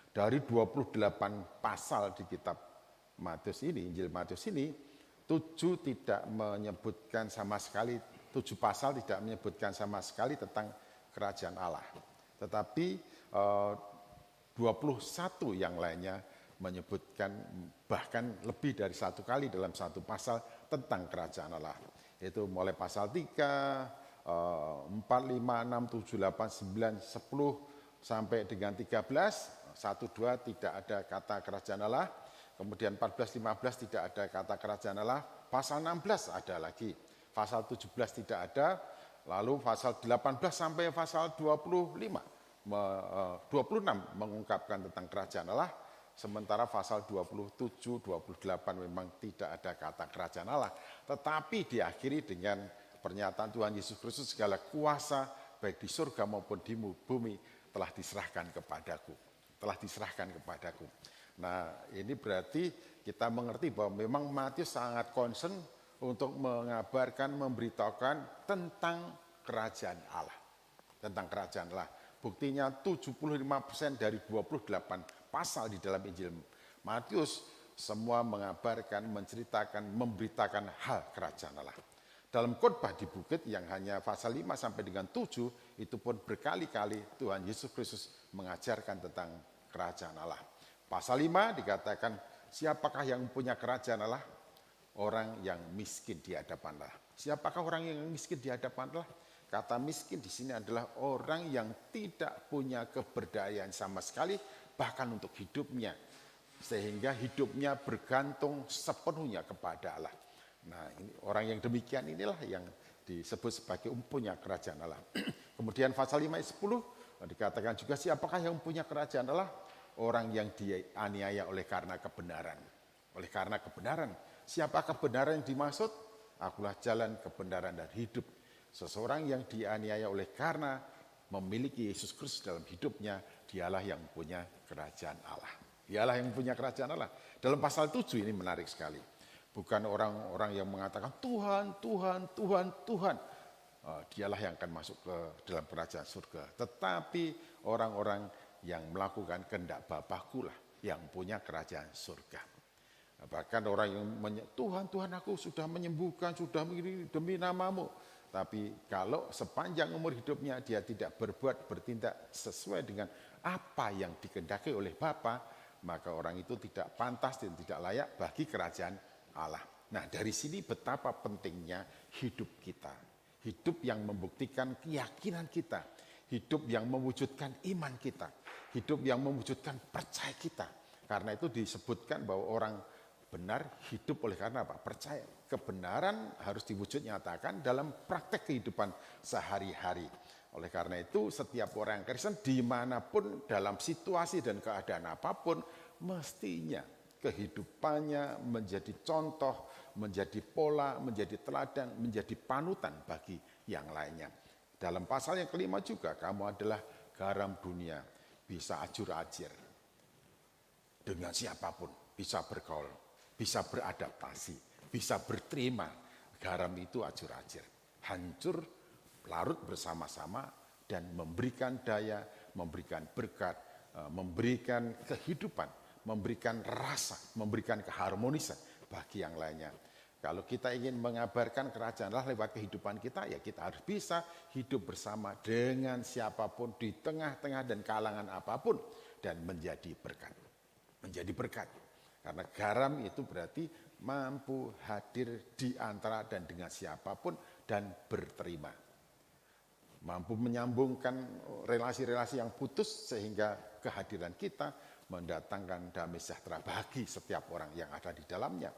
Dari 28 pasal di kitab Matius ini, Injil Matius ini, 7 tidak menyebutkan sama sekali, 7 pasal tidak menyebutkan sama sekali tentang kerajaan Allah. Tetapi 21 yang lainnya menyebutkan bahkan lebih dari 1 kali dalam 1 pasal tentang kerajaan Allah. Itu mulai pasal 3, 4, 5, 6, 7, 8, 9, 10 sampai dengan 13, 1, 2 tidak ada kata kerajaan Allah. Kemudian 14, 15 tidak ada kata kerajaan Allah. Pasal 16 ada lagi. Pasal 17 tidak ada. Lalu pasal 18 sampai pasal 26 mengungkapkan tentang kerajaan Allah, sementara pasal 27, 28 memang tidak ada kata kerajaan Allah. Tetapi diakhiri dengan pernyataan Tuhan Yesus Kristus, segala kuasa baik di surga maupun di bumi telah diserahkan kepadaku. Telah diserahkan kepadaku. Nah, ini berarti kita mengerti bahwa memang Matius sangat concern untuk mengabarkan, memberitahukan tentang kerajaan Allah. Tentang kerajaan Allah. Buktinya 75% dari 28 pasal di dalam Injil Matius semua mengabarkan, menceritakan, memberitakan hal kerajaan Allah. Dalam khotbah di bukit yang hanya pasal 5 sampai dengan 7, itu pun berkali-kali Tuhan Yesus Kristus mengajarkan tentang kerajaan Allah. Pasal 5 dikatakan, siapakah yang punya kerajaan Allah? Orang yang miskin di hadapan Allah. Siapakah orang yang miskin di hadapan Allah? Kata miskin di sini adalah orang yang tidak punya keberdayaan sama sekali, bahkan untuk hidupnya. Sehingga hidupnya bergantung sepenuhnya kepada Allah. Nah, ini, orang yang demikian inilah yang disebut sebagai punya kerajaan Allah. Kemudian pasal 5 ayat 10 dikatakan juga, siapakah yang punya kerajaan Allah? Orang yang dianiaya oleh karena kebenaran. Oleh karena kebenaran. Siapa kebenaran yang dimaksud? Akulah jalan, kebenaran, dan hidup. Seseorang yang dianiaya oleh karena memiliki Yesus Kristus dalam hidupnya, dialah yang punya kerajaan Allah. Dialah yang punya kerajaan Allah. Dalam pasal 7 ini menarik sekali. Bukan orang-orang yang mengatakan Tuhan, Tuhan, Tuhan, Tuhan. Dialah yang akan masuk ke dalam kerajaan surga. Tetapi orang-orang yang melakukan kehendak Bapakku lah yang punya kerajaan surga. Bahkan orang yang Tuhan, Tuhan aku sudah menyembuhkan, sudah begini demi namamu. Tapi kalau sepanjang umur hidupnya dia tidak bertindak sesuai dengan apa yang dikehendaki oleh Bapa, maka orang itu tidak pantas dan tidak layak bagi kerajaan Allah. Nah, dari sini betapa pentingnya hidup kita. Hidup yang membuktikan keyakinan kita. Hidup yang mewujudkan iman kita. Hidup yang mewujudkan percaya kita. Karena itu disebutkan bahwa orang benar hidup oleh karena apa? Percaya. Kebenaran harus diwujud nyatakan dalam praktek kehidupan sehari-hari. Oleh karena itu setiap orang Kristen dimanapun dalam situasi dan keadaan apapun mestinya kehidupannya menjadi contoh, menjadi pola, menjadi teladan, menjadi panutan bagi yang lainnya. Dalam pasal yang kelima juga, kamu adalah garam dunia, bisa ajur-ajir dengan siapapun, bisa bergaul, bisa beradaptasi, bisa berterima. Garam itu ajur-ajir, hancur, larut bersama-sama, dan memberikan daya, memberikan berkat, memberikan kehidupan, memberikan rasa, memberikan keharmonisan bagi yang lainnya. Kalau kita ingin mengabarkan kerajaan Allah lewat kehidupan kita, ya kita harus bisa hidup bersama dengan siapapun, di tengah-tengah dan kalangan apapun, dan menjadi berkat. Menjadi berkat. Karena garam itu berarti mampu hadir di antara dan dengan siapapun, dan berterima. Mampu menyambungkan relasi-relasi yang putus, sehingga kehadiran kita mendatangkan damai sejahtera bagi setiap orang yang ada di dalamnya.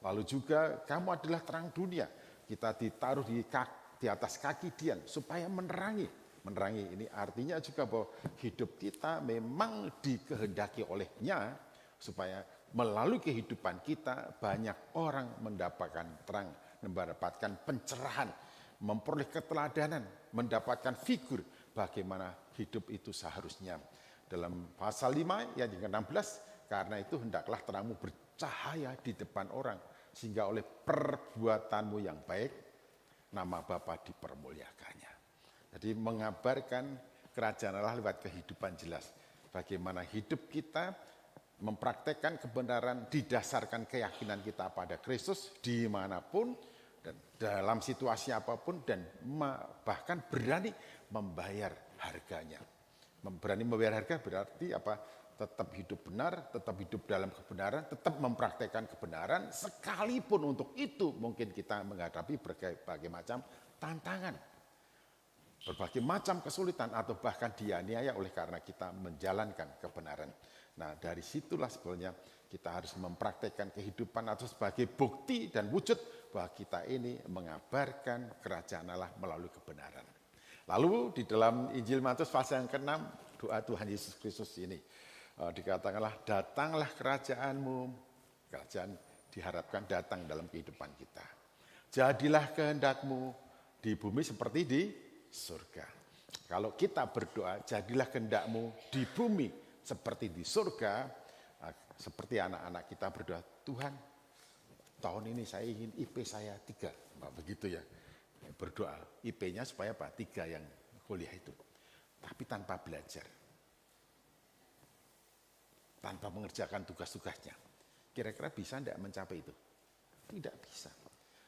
Lalu juga kamu adalah terang dunia. Kita ditaruh di atas kaki Dian supaya menerangi. Menerangi ini artinya juga bahwa hidup kita memang dikehendaki olehnya supaya melalui kehidupan kita banyak orang mendapatkan terang, mendapatkan pencerahan, memperoleh keteladanan, mendapatkan figur bagaimana hidup itu seharusnya. Dalam pasal 5 ayat 16, karena itu hendaklah terangmu bercahaya di depan orang, sehingga oleh perbuatanmu yang baik, nama Bapa dipermuliakannya. Jadi mengabarkan kerajaan Allah lewat kehidupan jelas. Bagaimana hidup kita mempraktekkan kebenaran didasarkan keyakinan kita pada Kristus dimanapun, dan dalam situasi apapun, dan bahkan berani membayar harganya. Berani membayar harga berarti apa? Tetap hidup benar, tetap hidup dalam kebenaran, tetap mempraktekkan kebenaran, sekalipun untuk itu mungkin kita menghadapi berbagai macam tantangan, berbagai macam kesulitan, atau bahkan dianiaya oleh karena kita menjalankan kebenaran. Nah, dari situlah sebenarnya kita harus mempraktekkan kehidupan atau sebagai bukti dan wujud bahwa kita ini mengabarkan kerajaan Allah melalui kebenaran. Lalu di dalam Injil Matius pasal yang ke-6, doa Tuhan Yesus Kristus ini dikatakanlah, datanglah kerajaanmu. Kerajaan diharapkan datang dalam kehidupan kita. Jadilah kehendakmu di bumi seperti di surga. Kalau kita berdoa, jadilah kehendakmu di bumi seperti di surga, seperti anak-anak kita berdoa, Tuhan, tahun ini saya ingin IP saya 3, begitu ya. Berdoa IP-nya supaya apa? 3 yang kuliah itu. Tapi tanpa belajar. Tanpa mengerjakan tugas-tugasnya. Kira-kira bisa tidak mencapai itu? Tidak bisa.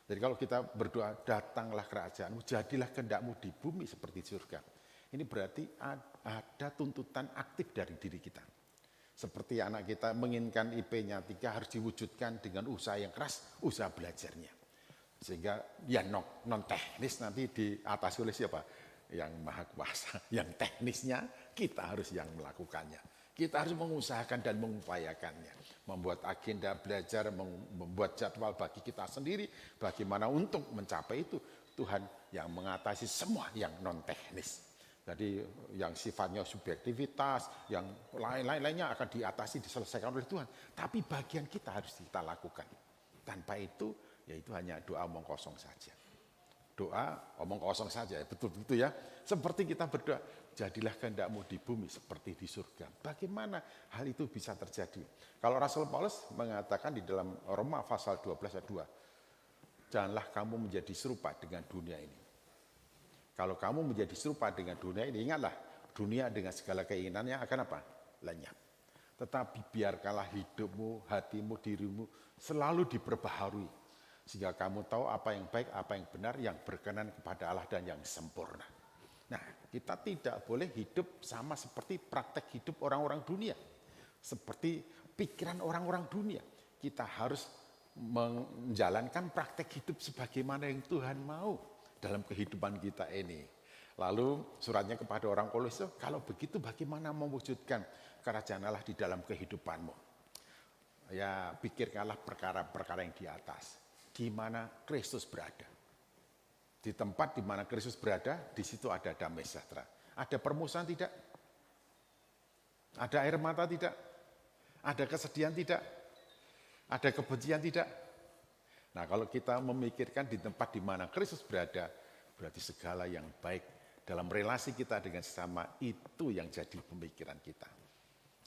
Jadi kalau kita berdoa, datanglah kerajaanmu, jadilah kehendakmu di bumi seperti di surga. Ini berarti ada tuntutan aktif dari diri kita. Seperti anak kita menginginkan IP-nya 3 harus diwujudkan dengan usaha yang keras, usaha belajarnya. Sehingga ya non teknis nanti diatasi oleh siapa? Yang maha kuasa. Yang teknisnya kita harus yang melakukannya. Kita harus mengusahakan dan mengupayakannya. Membuat agenda belajar, membuat jadwal bagi kita sendiri. Bagaimana untuk mencapai itu. Tuhan yang mengatasi semua yang non teknis. Jadi yang sifatnya subjektivitas, yang lain-lainnya akan diatasi, diselesaikan oleh Tuhan. Tapi bagian kita harus kita lakukan. Tanpa itu, yaitu hanya doa omong kosong saja. Doa omong kosong saja, betul-betul ya. Seperti kita berdoa, jadilah kehendakmu di bumi seperti di surga. Bagaimana hal itu bisa terjadi? Kalau Rasul Paulus mengatakan di dalam Roma pasal 12 ayat 2, janganlah kamu menjadi serupa dengan dunia ini. Kalau kamu menjadi serupa dengan dunia ini, ingatlah, dunia dengan segala keinginannya akan apa? Lenyap. Tetapi biarkanlah hidupmu, hatimu, dirimu selalu diperbaharui. Sehingga kamu tahu apa yang baik, apa yang benar, yang berkenan kepada Allah dan yang sempurna. Nah, kita tidak boleh hidup sama seperti praktek hidup orang-orang dunia. Seperti pikiran orang-orang dunia. Kita harus menjalankan praktek hidup sebagaimana yang Tuhan mau dalam kehidupan kita ini. Lalu suratnya kepada orang Kolose, kalau begitu bagaimana mewujudkan kerajaan Allah di dalam kehidupanmu? Ya, pikirkanlah perkara-perkara yang di atas. Di mana Kristus berada. Di tempat di mana Kristus berada, di situ ada damai sejahtera. Ada permusuhan tidak? Ada air mata tidak? Ada kesedihan tidak? Ada kebencian tidak? Nah, kalau kita memikirkan di tempat di mana Kristus berada, berarti segala yang baik dalam relasi kita dengan sesama itu yang jadi pemikiran kita.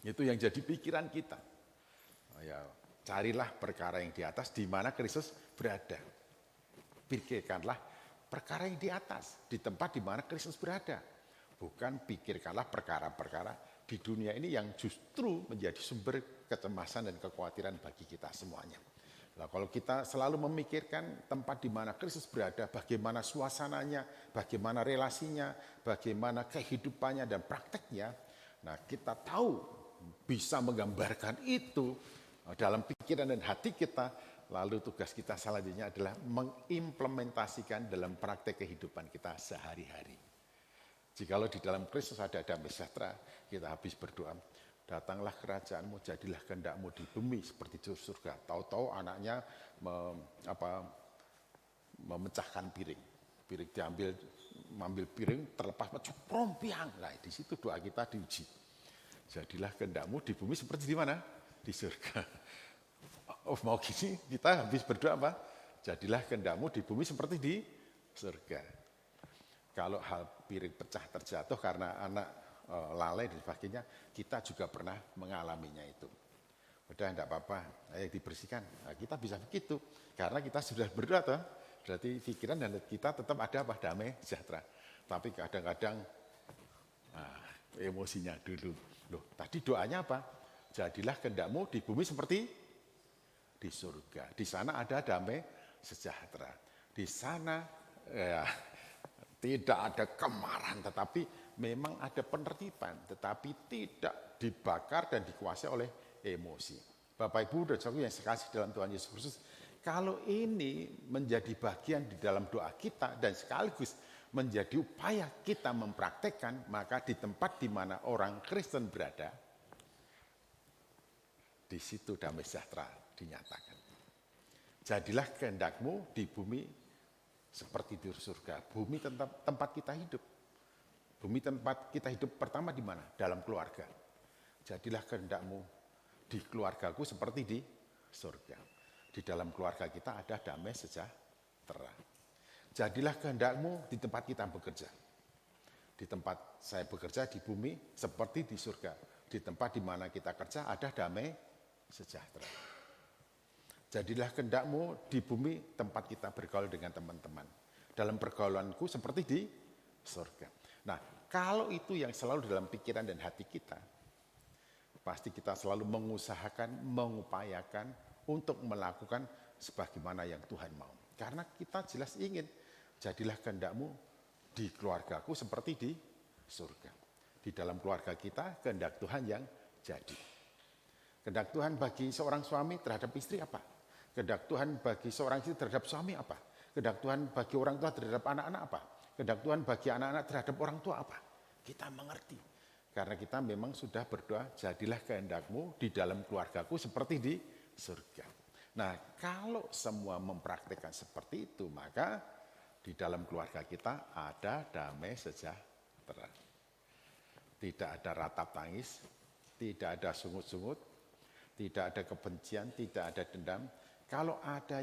Itu yang jadi pikiran kita. Ya, carilah perkara yang di atas di mana Kristus berada. Pikirkanlah perkara yang di atas, di tempat di mana Kristus berada. Bukan pikirkanlah perkara-perkara di dunia ini yang justru menjadi sumber kecemasan dan kekhawatiran bagi kita semuanya. Nah, kalau kita selalu memikirkan tempat di mana Kristus berada, bagaimana suasananya, bagaimana relasinya, bagaimana kehidupannya dan prakteknya, nah kita tahu bisa menggambarkan itu dalam pikiran dan hati kita, lalu tugas kita selanjutnya adalah mengimplementasikan dalam praktek kehidupan kita sehari-hari. Jikalau di dalam Kristus ada damai sejahtera, kita habis berdoa, datanglah kerajaanmu, jadilah kehendakmu di bumi seperti di surga. Tahu-tahu anaknya memecahkan piring. Piring mengambil piring, terlepas prompiang. Nah, di situ doa kita diuji. Jadilah kehendakmu di bumi seperti di mana? Di surga. Oh, mau gini, kita habis berdoa apa? Jadilah kehendakmu di bumi seperti di surga. Kalau hal piring pecah terjatuh karena anak lalai dan sebagainya, kita juga pernah mengalaminya itu. Udah enggak apa-apa, ayo dibersihkan. Nah, kita bisa begitu, karena kita sudah berdoa toh. Berarti pikiran dan kita tetap ada apa? Damai sejahtera. Tapi kadang-kadang emosinya dulu. Loh, tadi doanya apa? Jadilah kehendakmu di bumi seperti di surga. Di sana ada damai sejahtera. Di sana tidak ada kemarahan, tetapi memang ada penertiban, tetapi tidak dibakar dan dikuasai oleh emosi. Bapak Ibu dan Saudara yang sekasih dalam Tuhan Yesus Kristus, kalau ini menjadi bagian di dalam doa kita dan sekaligus menjadi upaya kita mempraktekkan, maka di tempat di mana orang Kristen berada, di situ damai sejahtera dinyatakan. Jadilah kehendakmu di bumi seperti di surga. Bumi tempat kita hidup. Bumi tempat kita hidup pertama di mana? Dalam keluarga. Jadilah kehendakmu di keluargaku seperti di surga. Di dalam keluarga kita ada damai sejahtera. Jadilah kehendakmu di tempat kita bekerja. Di tempat saya bekerja di bumi seperti di surga. Di tempat di mana kita kerja ada damai sejahtera. Jadilah kehendakmu di bumi tempat kita bergaul dengan teman-teman. Dalam pergaulanku seperti di surga. Nah, kalau itu yang selalu dalam pikiran dan hati kita, pasti kita selalu mengusahakan, mengupayakan untuk melakukan sebagaimana yang Tuhan mau. Karena kita jelas ingin, jadilah kehendak-Mu di keluargaku seperti di surga. Di dalam keluarga kita, kehendak Tuhan yang jadi. Kehendak Tuhan bagi seorang suami terhadap istri apa? Kehendak Tuhan bagi seorang istri terhadap suami apa? Kehendak Tuhan bagi orang tua terhadap anak-anak apa? Kehendak Tuhan bagi anak-anak terhadap orang tua apa? Kita mengerti. Karena kita memang sudah berdoa, jadilah kehendak-Mu di dalam keluargaku seperti di surga. Nah, kalau semua mempraktikkan seperti itu, maka di dalam keluarga kita ada damai sejahtera. Tidak ada ratap tangis, tidak ada sungut-sungut, tidak ada kebencian, tidak ada dendam. Kalau ada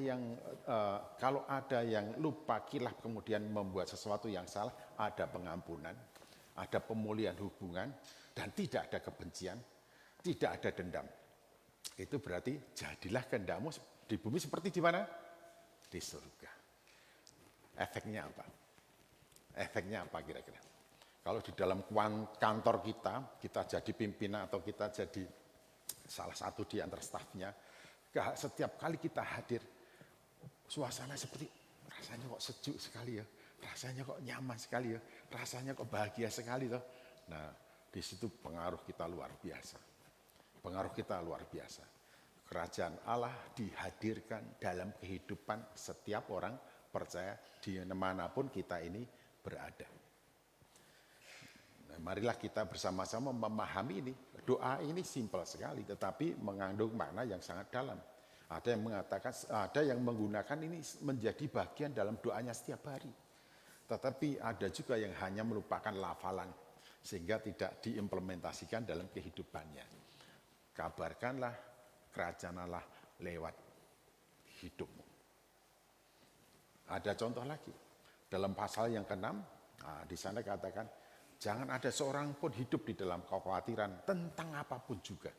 yang lupa kilap kemudian membuat sesuatu yang salah, ada pengampunan, ada pemulihan hubungan, dan tidak ada kebencian, tidak ada dendam. Itu berarti jadilah kehendak-Mu di bumi seperti di mana? Di surga. Efeknya apa? Efeknya apa kira-kira? Kalau di dalam kantor kita jadi pimpinan atau kita jadi salah satu di antara stafnya, setiap kali kita hadir, suasana seperti rasanya kok sejuk sekali ya, rasanya kok nyaman sekali ya, rasanya kok bahagia sekali toh. Nah, di situ pengaruh kita luar biasa. Pengaruh kita luar biasa. Kerajaan Allah dihadirkan dalam kehidupan setiap orang percaya di manapun kita ini berada. Nah, marilah kita bersama-sama memahami ini. Doa ini simpel sekali, tetapi mengandung makna yang sangat dalam. Ada yang mengatakan, ada yang menggunakan ini menjadi bagian dalam doanya setiap hari. Tetapi ada juga yang hanya melupakan lafalan, sehingga tidak diimplementasikan dalam kehidupannya. Kabarkanlah kerajaan Allah lewat hidupmu. Ada contoh lagi. Dalam pasal yang ke-6, di sana katakan, jangan ada seorang pun hidup di dalam kekhawatiran tentang apapun juga.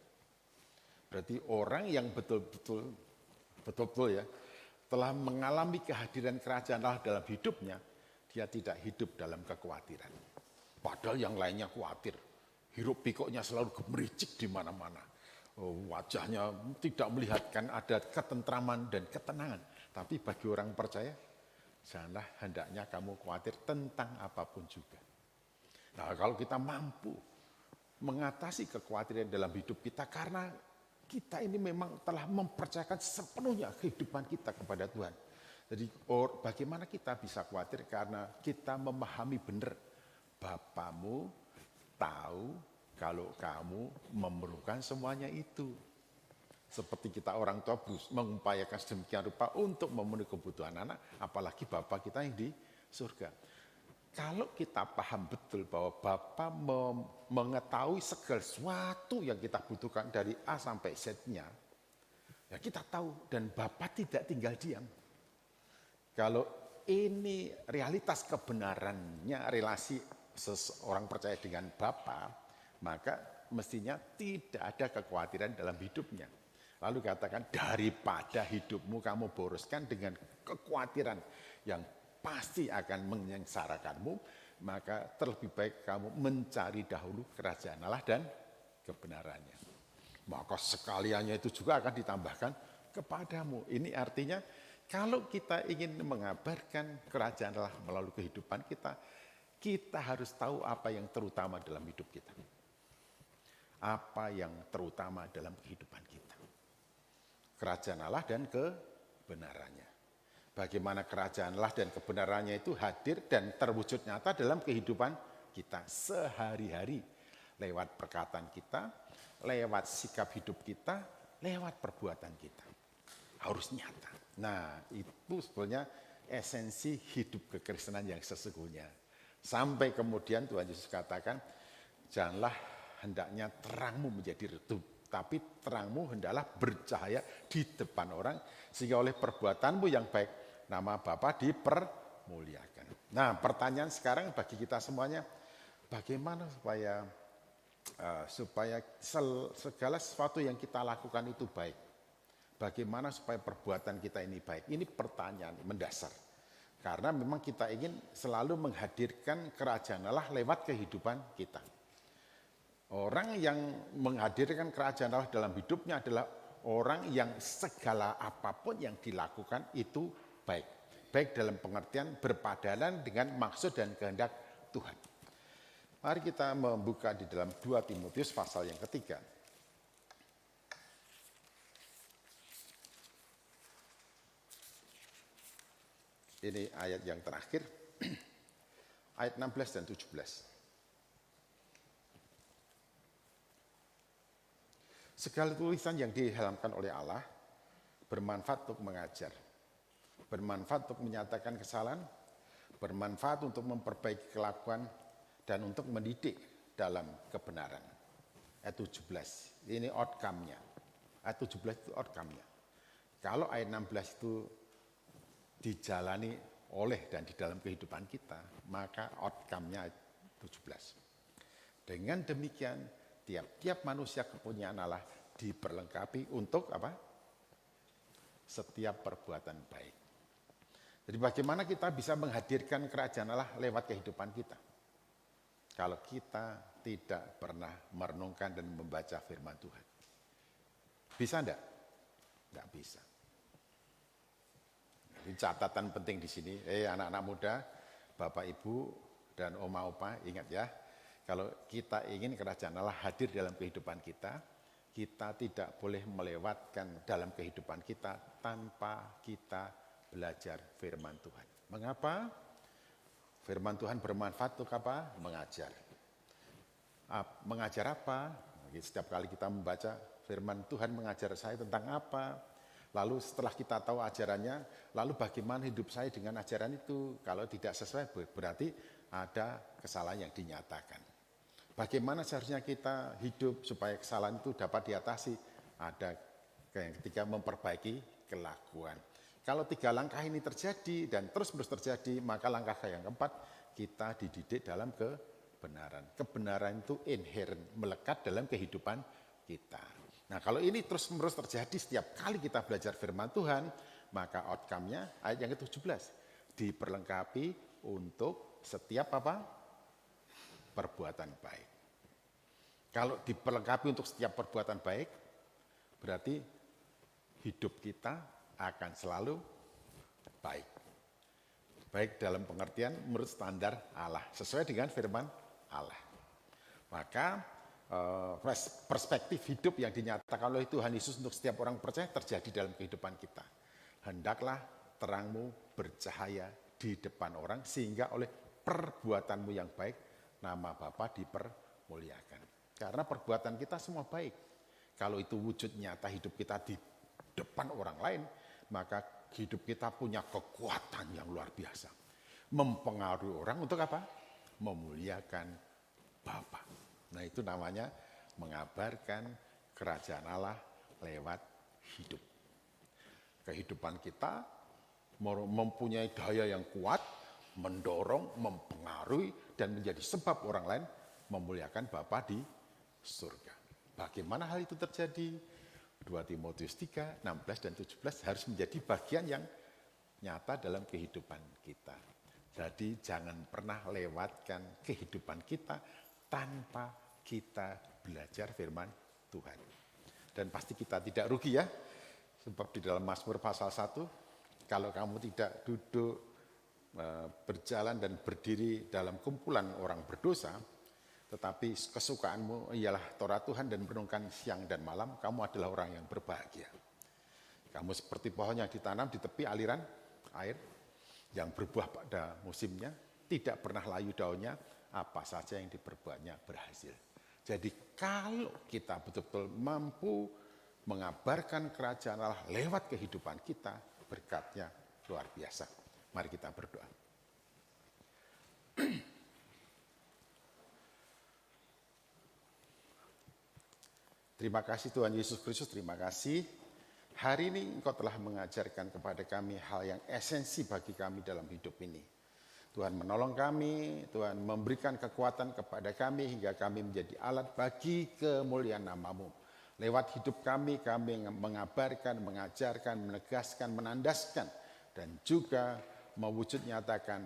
Berarti orang yang betul-betul ya, telah mengalami kehadiran kerajaan Allah dalam hidupnya, dia tidak hidup dalam kekhawatiran. Padahal yang lainnya khawatir. Hiruk pikuknya selalu gemericik di mana-mana. Wajahnya tidak melihatkan ada ketentraman dan ketenangan. Tapi bagi orang percaya, janganlah hendaknya kamu khawatir tentang apapun juga. Nah, kalau kita mampu mengatasi kekhawatiran dalam hidup kita karena kita ini memang telah mempercayakan sepenuhnya kehidupan kita kepada Tuhan. Jadi bagaimana kita bisa khawatir karena kita memahami benar Bapamu tahu kalau kamu memerlukan semuanya itu. Seperti kita orang tua mengupayakan sedemikian rupa untuk memenuhi kebutuhan anak, apalagi Bapa kita yang di surga. Kalau kita paham betul bahwa Bapa mengetahui segala sesuatu yang kita butuhkan dari A sampai Z-nya, ya kita tahu dan Bapa tidak tinggal diam. Kalau ini realitas kebenarannya relasi seseorang percaya dengan Bapa, maka mestinya tidak ada kekhawatiran dalam hidupnya. Lalu katakan, daripada hidupmu kamu boroskan dengan kekhawatiran yang pasti akan menyengsarakanmu, maka terlebih baik kamu mencari dahulu kerajaan Allah dan kebenarannya. Maka sekaliannya itu juga akan ditambahkan kepadamu. Ini artinya kalau kita ingin mengabarkan kerajaan Allah melalui kehidupan kita, kita harus tahu apa yang terutama dalam hidup kita. Apa yang terutama dalam kehidupan kita. Kerajaan Allah dan kebenarannya. Bagaimana kerajaan Allah dan kebenarannya itu hadir dan terwujud nyata dalam kehidupan kita sehari-hari. Lewat perkataan kita, lewat sikap hidup kita, lewat perbuatan kita. Harus nyata. Nah, itu sebetulnya esensi hidup kekristenan yang sesungguhnya. Sampai kemudian Tuhan Yesus katakan, janganlah hendaknya terangmu menjadi redup, tapi terangmu hendaklah bercahaya di depan orang, sehingga oleh perbuatanmu yang baik, nama Bapa dipermuliakan. Nah, pertanyaan sekarang bagi kita semuanya, bagaimana supaya segala sesuatu yang kita lakukan itu baik? Bagaimana supaya perbuatan kita ini baik? Ini pertanyaan mendasar. Karena memang kita ingin selalu menghadirkan kerajaan Allah lewat kehidupan kita. Orang yang menghadirkan kerajaan Allah dalam hidupnya adalah orang yang segala apapun yang dilakukan itu baik. baik dalam pengertian berpadanan dengan maksud dan kehendak Tuhan. Mari kita membuka di dalam 2 Timotius pasal yang ketiga. Ini ayat yang terakhir, ayat 16 dan 17. Segala tulisan yang dihelmkan oleh Allah bermanfaat untuk mengajar, bermanfaat untuk menyatakan kesalahan, bermanfaat untuk memperbaiki kelakuan, dan untuk mendidik dalam kebenaran. Ayat 17, ini outcome-nya. Ayat 17 itu outcome-nya. Kalau ayat 16 itu dijalani oleh dan di dalam kehidupan kita, maka outcome-nya ayat 17. Dengan demikian, tiap-tiap manusia kepunyaan Allah diperlengkapi untuk apa? Setiap perbuatan baik. Jadi bagaimana kita bisa menghadirkan kerajaan Allah lewat kehidupan kita? Kalau kita tidak pernah merenungkan dan membaca firman Tuhan. Bisa enggak? Enggak bisa. Jadi catatan penting di sini, anak-anak muda, Bapak Ibu dan Oma Opa, ingat ya, kalau kita ingin kerajaan Allah hadir dalam kehidupan kita tidak boleh melewatkan dalam kehidupan kita tanpa kita belajar firman Tuhan. Mengapa? Firman Tuhan bermanfaat untuk apa? Mengajar. Mengajar apa? Setiap kali kita membaca firman Tuhan mengajar saya tentang apa? Lalu setelah kita tahu ajarannya, lalu bagaimana hidup saya dengan ajaran itu? Kalau tidak sesuai berarti ada kesalahan yang dinyatakan. Bagaimana seharusnya kita hidup supaya kesalahan itu dapat diatasi? Ada yang ketiga, memperbaiki kelakuan. Kalau 3 langkah ini terjadi dan terus-menerus terjadi, maka langkah yang keempat, kita dididik dalam kebenaran. Kebenaran itu inherent, melekat dalam kehidupan kita. Nah, kalau ini terus-menerus terjadi setiap kali kita belajar firman Tuhan, maka outcome-nya ayat yang ke-17, diperlengkapi untuk setiap apa? Perbuatan baik. Kalau diperlengkapi untuk setiap perbuatan baik, berarti hidup kita akan selalu baik. Baik dalam pengertian menurut standar Allah, sesuai dengan firman Allah. Maka perspektif hidup yang dinyatakan oleh Tuhan Yesus untuk setiap orang percaya terjadi dalam kehidupan kita. Hendaklah terangmu bercahaya di depan orang, sehingga oleh perbuatanmu yang baik, nama Bapa dipermuliakan. Karena perbuatan kita semua baik. Kalau itu wujud nyata hidup kita di depan orang lain, maka hidup kita punya kekuatan yang luar biasa. Mempengaruhi orang untuk apa? Memuliakan Bapa. Nah, itu namanya mengabarkan kerajaan Allah lewat hidup. Kehidupan kita mempunyai daya yang kuat, mendorong, mempengaruhi, dan menjadi sebab orang lain memuliakan Bapa di surga. Bagaimana hal itu terjadi? 2 Timotius 3, 16 dan 17 harus menjadi bagian yang nyata dalam kehidupan kita. Jadi jangan pernah lewatkan kehidupan kita tanpa kita belajar firman Tuhan. Dan pasti kita tidak rugi ya. Sebab di dalam Mazmur pasal 1, kalau kamu tidak duduk, berjalan dan berdiri dalam kumpulan orang berdosa, tetapi kesukaanmu ialah Torah Tuhan dan merenungkan siang dan malam, kamu adalah orang yang berbahagia. Kamu seperti pohon yang ditanam di tepi aliran air, yang berbuah pada musimnya, tidak pernah layu daunnya, apa saja yang diperbuatnya berhasil. Jadi kalau kita betul-betul mampu mengabarkan kerajaan Allah lewat kehidupan kita, berkatnya luar biasa. Mari kita berdoa. Terima kasih Tuhan Yesus Kristus, terima kasih. Hari ini Engkau telah mengajarkan kepada kami hal yang esensi bagi kami dalam hidup ini. Tuhan menolong kami, Tuhan memberikan kekuatan kepada kami hingga kami menjadi alat bagi kemuliaan nama-Mu. Lewat hidup kami mengabarkan, mengajarkan, menegaskan, menandaskan, dan juga mewujud nyatakan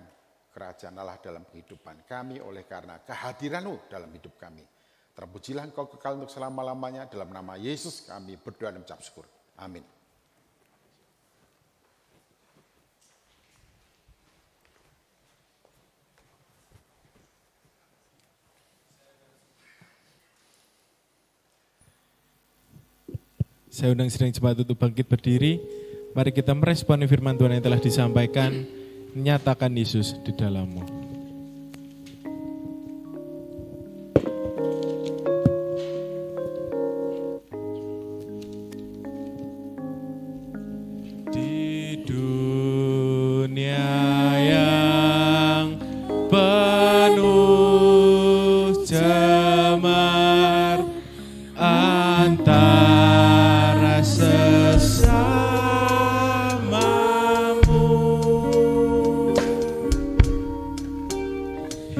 kerajaan Allah dalam kehidupan kami oleh karena kehadiran-Mu dalam hidup kami. Terpujilah Engkau kekal untuk selama-lamanya, dalam nama Yesus kami berdoa dan mengucap syukur. Amin.
Saya undang sidang jemaat untuk bangkit berdiri. Mari kita meresponi firman Tuhan yang telah disampaikan. Nyatakan Yesus di dalammu. Di dunia yang penuh cemar antara sesamamu,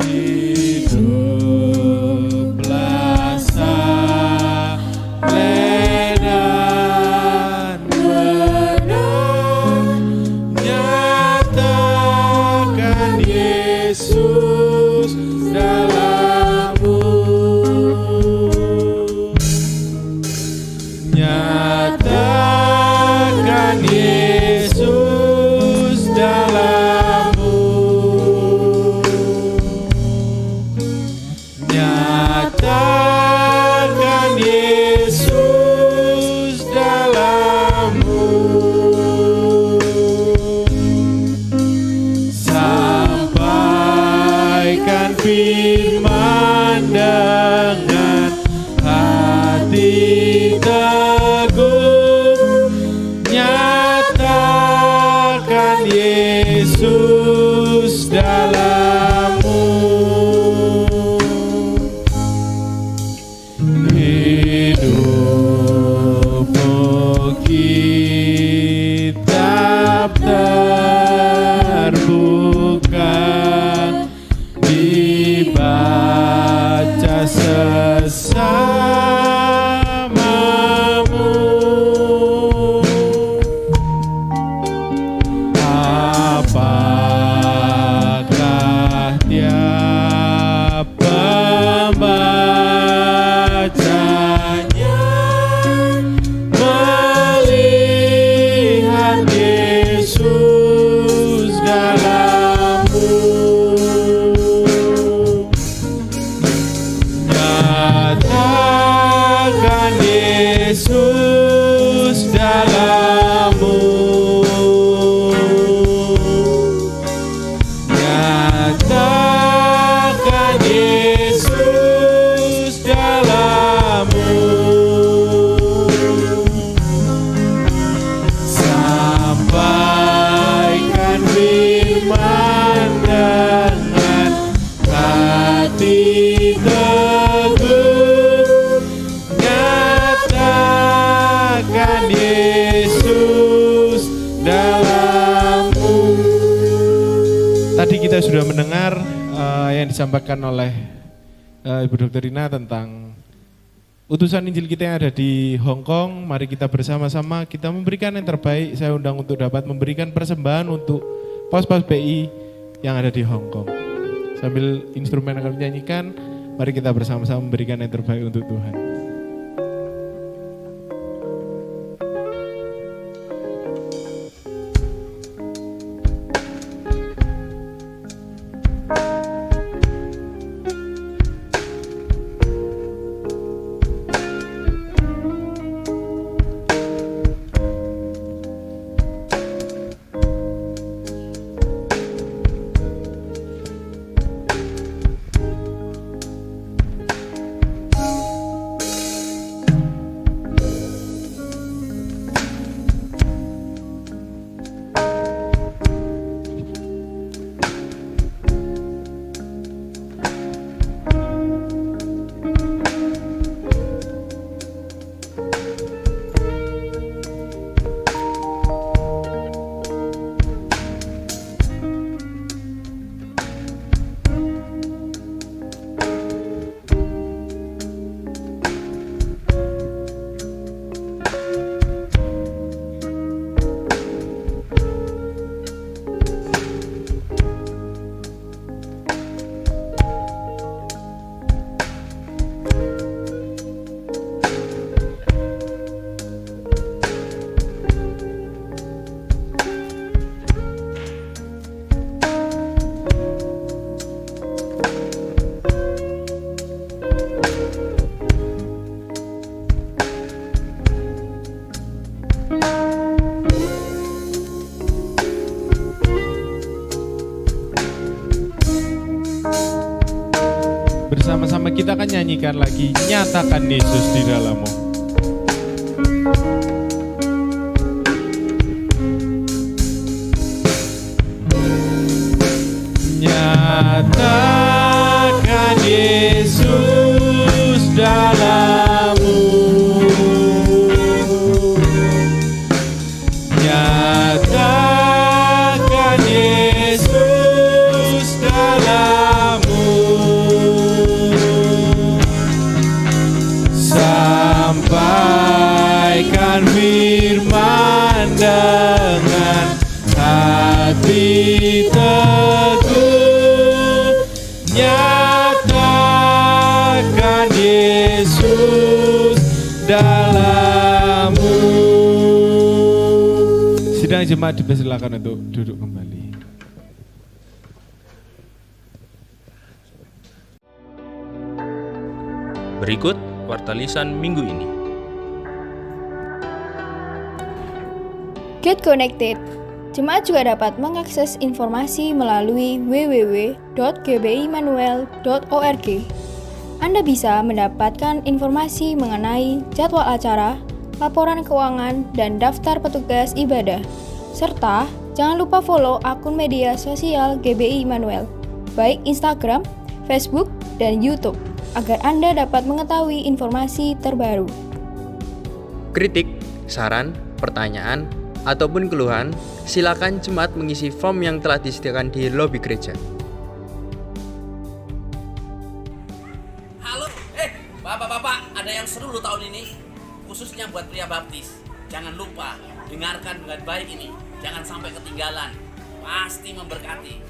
hiduplah saleh dan benar, nyatakan Yesus dalammu, nyatakan Yesus dalammu, nyatakan Yesus dalammu, sampaikan firman dengan hati teguh, nyatakan Yesus dalammu, hidupmu kitab terbuka, dibaca sesamamu, apakah tiap pembacanya melihat Yesus dalammu, nyatakan Yesus dalammu, nyatakan Yesus dalammu, sampaikan firman dengan hati teguh, nyatakan Yesus dalammu. Tadi kita sudah mendengar yang disampaikan oleh Ibu Dr. Rina tentang utusan Injil kita yang ada di Hong Kong. Mari kita bersama-sama kita memberikan yang terbaik. Saya undang untuk dapat memberikan persembahan untuk pos-pos BI yang ada di Hong Kong. Sambil instrumen akan menyanyikan, mari kita bersama-sama memberikan yang terbaik untuk Tuhan. kita akan nyanyikan lagi Nyatakan Yesus di Dalammu.
Nyatakan Yesus dalammu, nyatakan Yesus dalammu, sampaikan firman dengan hati teguh, nyatakan Yesus dalammu.
Sidang jemaat dipersilakan untuk duduk kembali.
Berikut warta lisan minggu ini.
Get Connected. Jemaat juga dapat mengakses informasi melalui www.gbimanuel.org. Anda bisa mendapatkan informasi mengenai jadwal acara, laporan keuangan, dan daftar petugas ibadah. Serta jangan lupa follow akun media sosial GBI Immanuel, baik Instagram, Facebook, dan YouTube, agar Anda dapat mengetahui informasi terbaru.
Kritik, saran, pertanyaan, ataupun keluhan, silakan jemaat mengisi form yang telah disediakan di lobi gereja.
Halo, Bapak-bapak, ada yang seru loh tahun ini, khususnya buat pria baptis. Jangan lupa, dengarkan dengan baik ini, jangan sampai ketinggalan, pasti memberkati.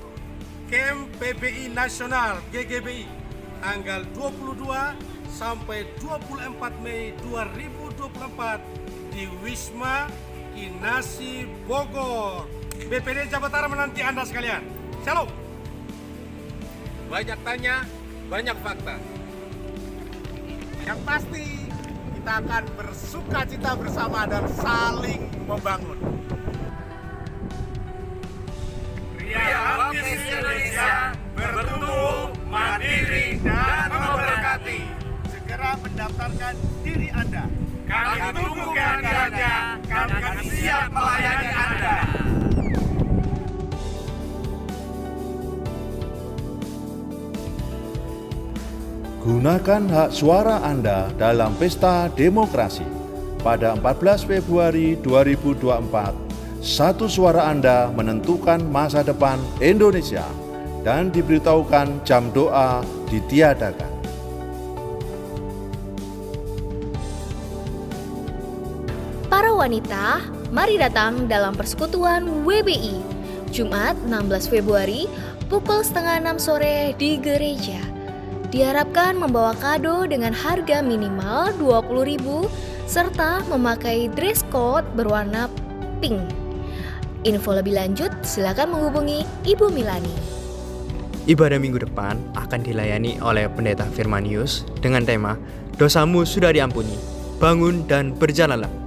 Camp PBI Nasional GGBI, tanggal 22 sampai 24 Mei 2024 di Wisma Kinasi Bogor. BPD Jawa Barat menanti Anda sekalian. Shalom. Banyak tanya, banyak fakta. Yang pasti kita akan bersukacita bersama dan saling membangun. Pria Baptis Indonesia bertumbuh, mandiri, dan memberkati. Segera mendaftarkan diri Anda. Kami tunggu kehadirannya, kami siap melayani Anda.
Gunakan hak suara Anda dalam pesta demokrasi. Pada 14 Februari 2024, satu suara Anda menentukan masa depan Indonesia dan diberitahukan jam doa ditiadakan.
Para wanita, mari datang dalam persekutuan WBI, Jumat 16 Februari, pukul 5:30 sore di gereja. Diharapkan membawa kado dengan harga minimal 20.000 serta memakai dress code berwarna pink. Info lebih lanjut silakan menghubungi Ibu Milani.
Ibadah minggu depan akan dilayani oleh Pendeta Firmanius dengan tema Dosamu Sudah Diampuni, Bangun dan Berjalanlah.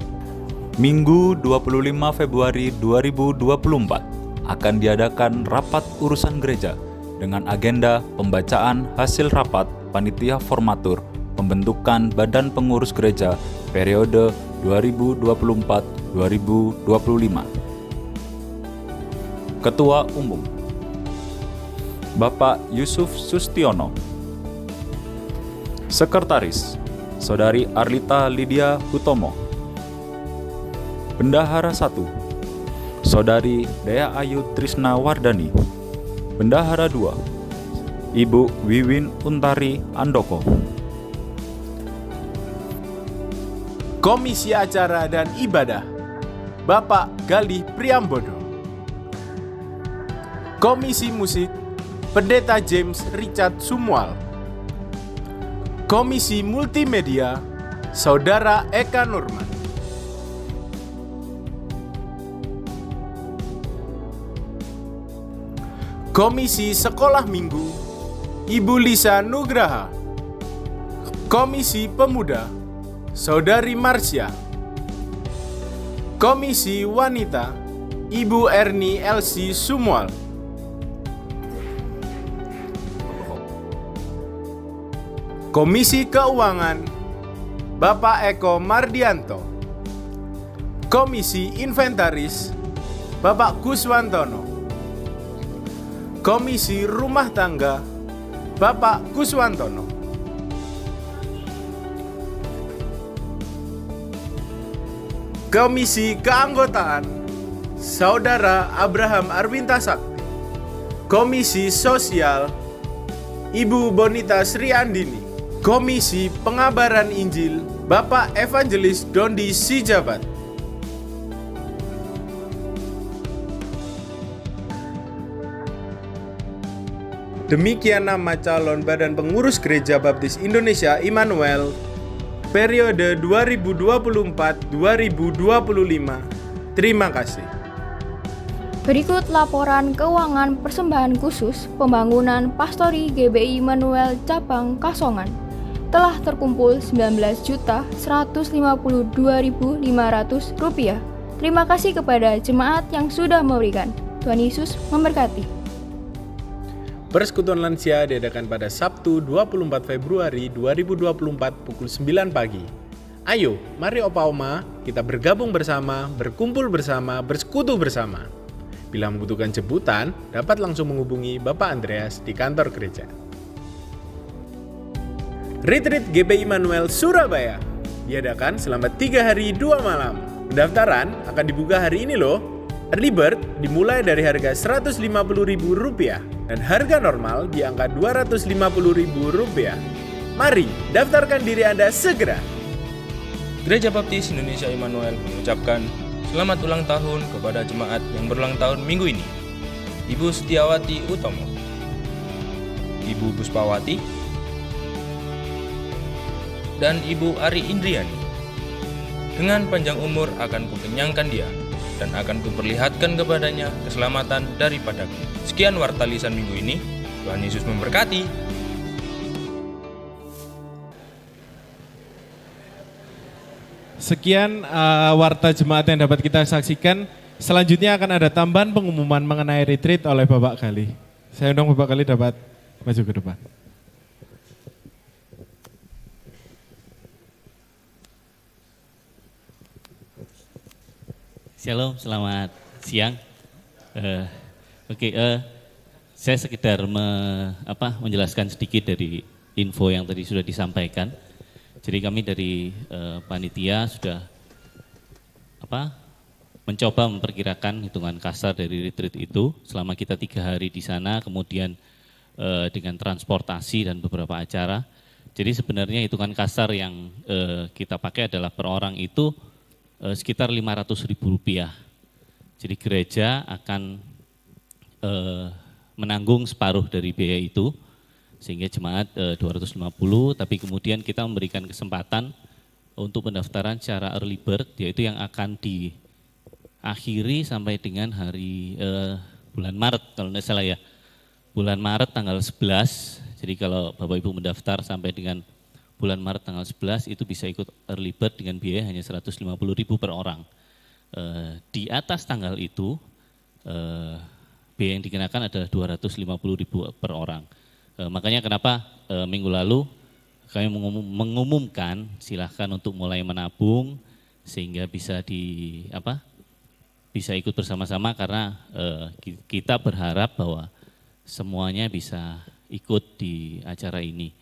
Minggu 25 Februari 2024 akan diadakan rapat urusan gereja dengan agenda pembacaan hasil rapat panitia formatur pembentukan Badan Pengurus Gereja periode 2024-2025. Ketua Umum Bapak Yusuf Sustiono. Sekretaris Saudari Arlita Lydia Hutomo. Bendahara 1 Saudari Dea Ayu Trisna Wardani. Bendahara 2 Ibu Wiwin Untari Andoko.
Komisi Acara dan Ibadah Bapak Galih Priambodo. Komisi Musik Pendeta James Richard Sumwal. Komisi Multimedia Saudara Eka Nurman. Komisi Sekolah Minggu Ibu Lisa Nugraha. Komisi Pemuda Saudari Marsya. Komisi Wanita Ibu Erni Elsie Sumwal. Komisi Keuangan Bapak Eko Mardianto. Komisi Inventaris Bapak Guswantono. Komisi Rumah Tangga Bapak Guswantono. Komisi Keanggotaan Saudara Abraham Arwinta Sakti. Komisi Sosial Ibu Bonita Sri Andini. Komisi Pengabaran Injil Bapak Evangelis Dondi Sijabat. Demikian nama calon Badan Pengurus Gereja Baptis Indonesia Immanuel periode 2024-2025. Terima kasih.
Berikut laporan keuangan persembahan khusus pembangunan Pastori GBI Immanuel Cabang Kasongan. Telah terkumpul Rp19.152.500. Terima kasih kepada jemaat yang sudah memberikan. Tuhan Yesus memberkati.
Persekutuan Lansia diadakan pada Sabtu 24 Februari 2024 pukul 9 pagi. Ayo, mari Opa Oma, kita bergabung bersama, berkumpul bersama, bersekutu bersama. Bila membutuhkan jemputan, dapat langsung menghubungi Bapak Andreas di kantor gereja. Retreat GBI Immanuel Surabaya diadakan selama 3 hari 2 malam. Pendaftaran akan dibuka hari ini loh. Early bird dimulai dari harga Rp150.000 dan harga normal di angka Rp250.000. Mari daftarkan diri Anda segera.
Gereja Baptis Indonesia Immanuel mengucapkan selamat ulang tahun kepada jemaat yang berulang tahun minggu ini. Ibu Setiawati Utomo, Ibu Puspawati, dan Ibu Ari Indriani. Dengan panjang umur akan kukenyangkan dia, dan akan kuperlihatkan kepadanya keselamatan daripadaku. Sekian warta lisan minggu ini. Tuhan Yesus memberkati.
Sekian warta jemaat yang dapat kita saksikan. Selanjutnya akan ada tambahan pengumuman mengenai retreat oleh Bapak Gali. Saya undang Bapak Gali dapat maju ke depan.
Shalom, selamat siang. Saya sekedar menjelaskan sedikit dari info yang tadi sudah disampaikan. Jadi kami dari panitia sudah mencoba memperkirakan hitungan kasar dari retreat itu selama kita 3 hari di sana, kemudian dengan transportasi dan beberapa acara. Jadi sebenarnya hitungan kasar yang kita pakai adalah per orang itu sekitar Rp500.000. Jadi gereja akan menanggung separuh dari biaya itu, sehingga jemaat 250, tapi kemudian kita memberikan kesempatan untuk pendaftaran secara early bird, yaitu yang akan diakhiri sampai dengan hari bulan Maret kalau tidak salah ya. Bulan Maret tanggal 11, jadi kalau Bapak Ibu mendaftar sampai dengan bulan Maret tanggal 11 itu bisa ikut early bird dengan biaya hanya Rp150.000 per orang. Di atas tanggal itu biaya yang dikenakan adalah Rp250.000 per orang. Makanya kenapa minggu lalu kami mengumumkan silahkan untuk mulai menabung sehingga bisa bisa ikut bersama-sama, karena kita berharap bahwa semuanya bisa ikut di acara ini.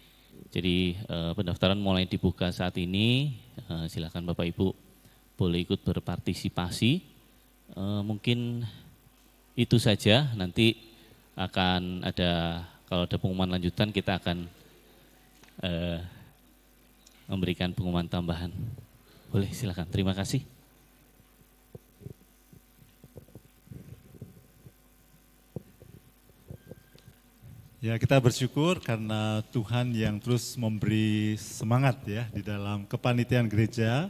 Jadi pendaftaran mulai dibuka saat ini, silakan Bapak Ibu boleh ikut berpartisipasi. Mungkin itu saja, nanti akan ada, kalau ada pengumuman lanjutan kita akan memberikan pengumuman tambahan. Boleh, silakan. Terima kasih.
Ya, kita bersyukur karena Tuhan yang terus memberi semangat ya di dalam kepanitiaan gereja.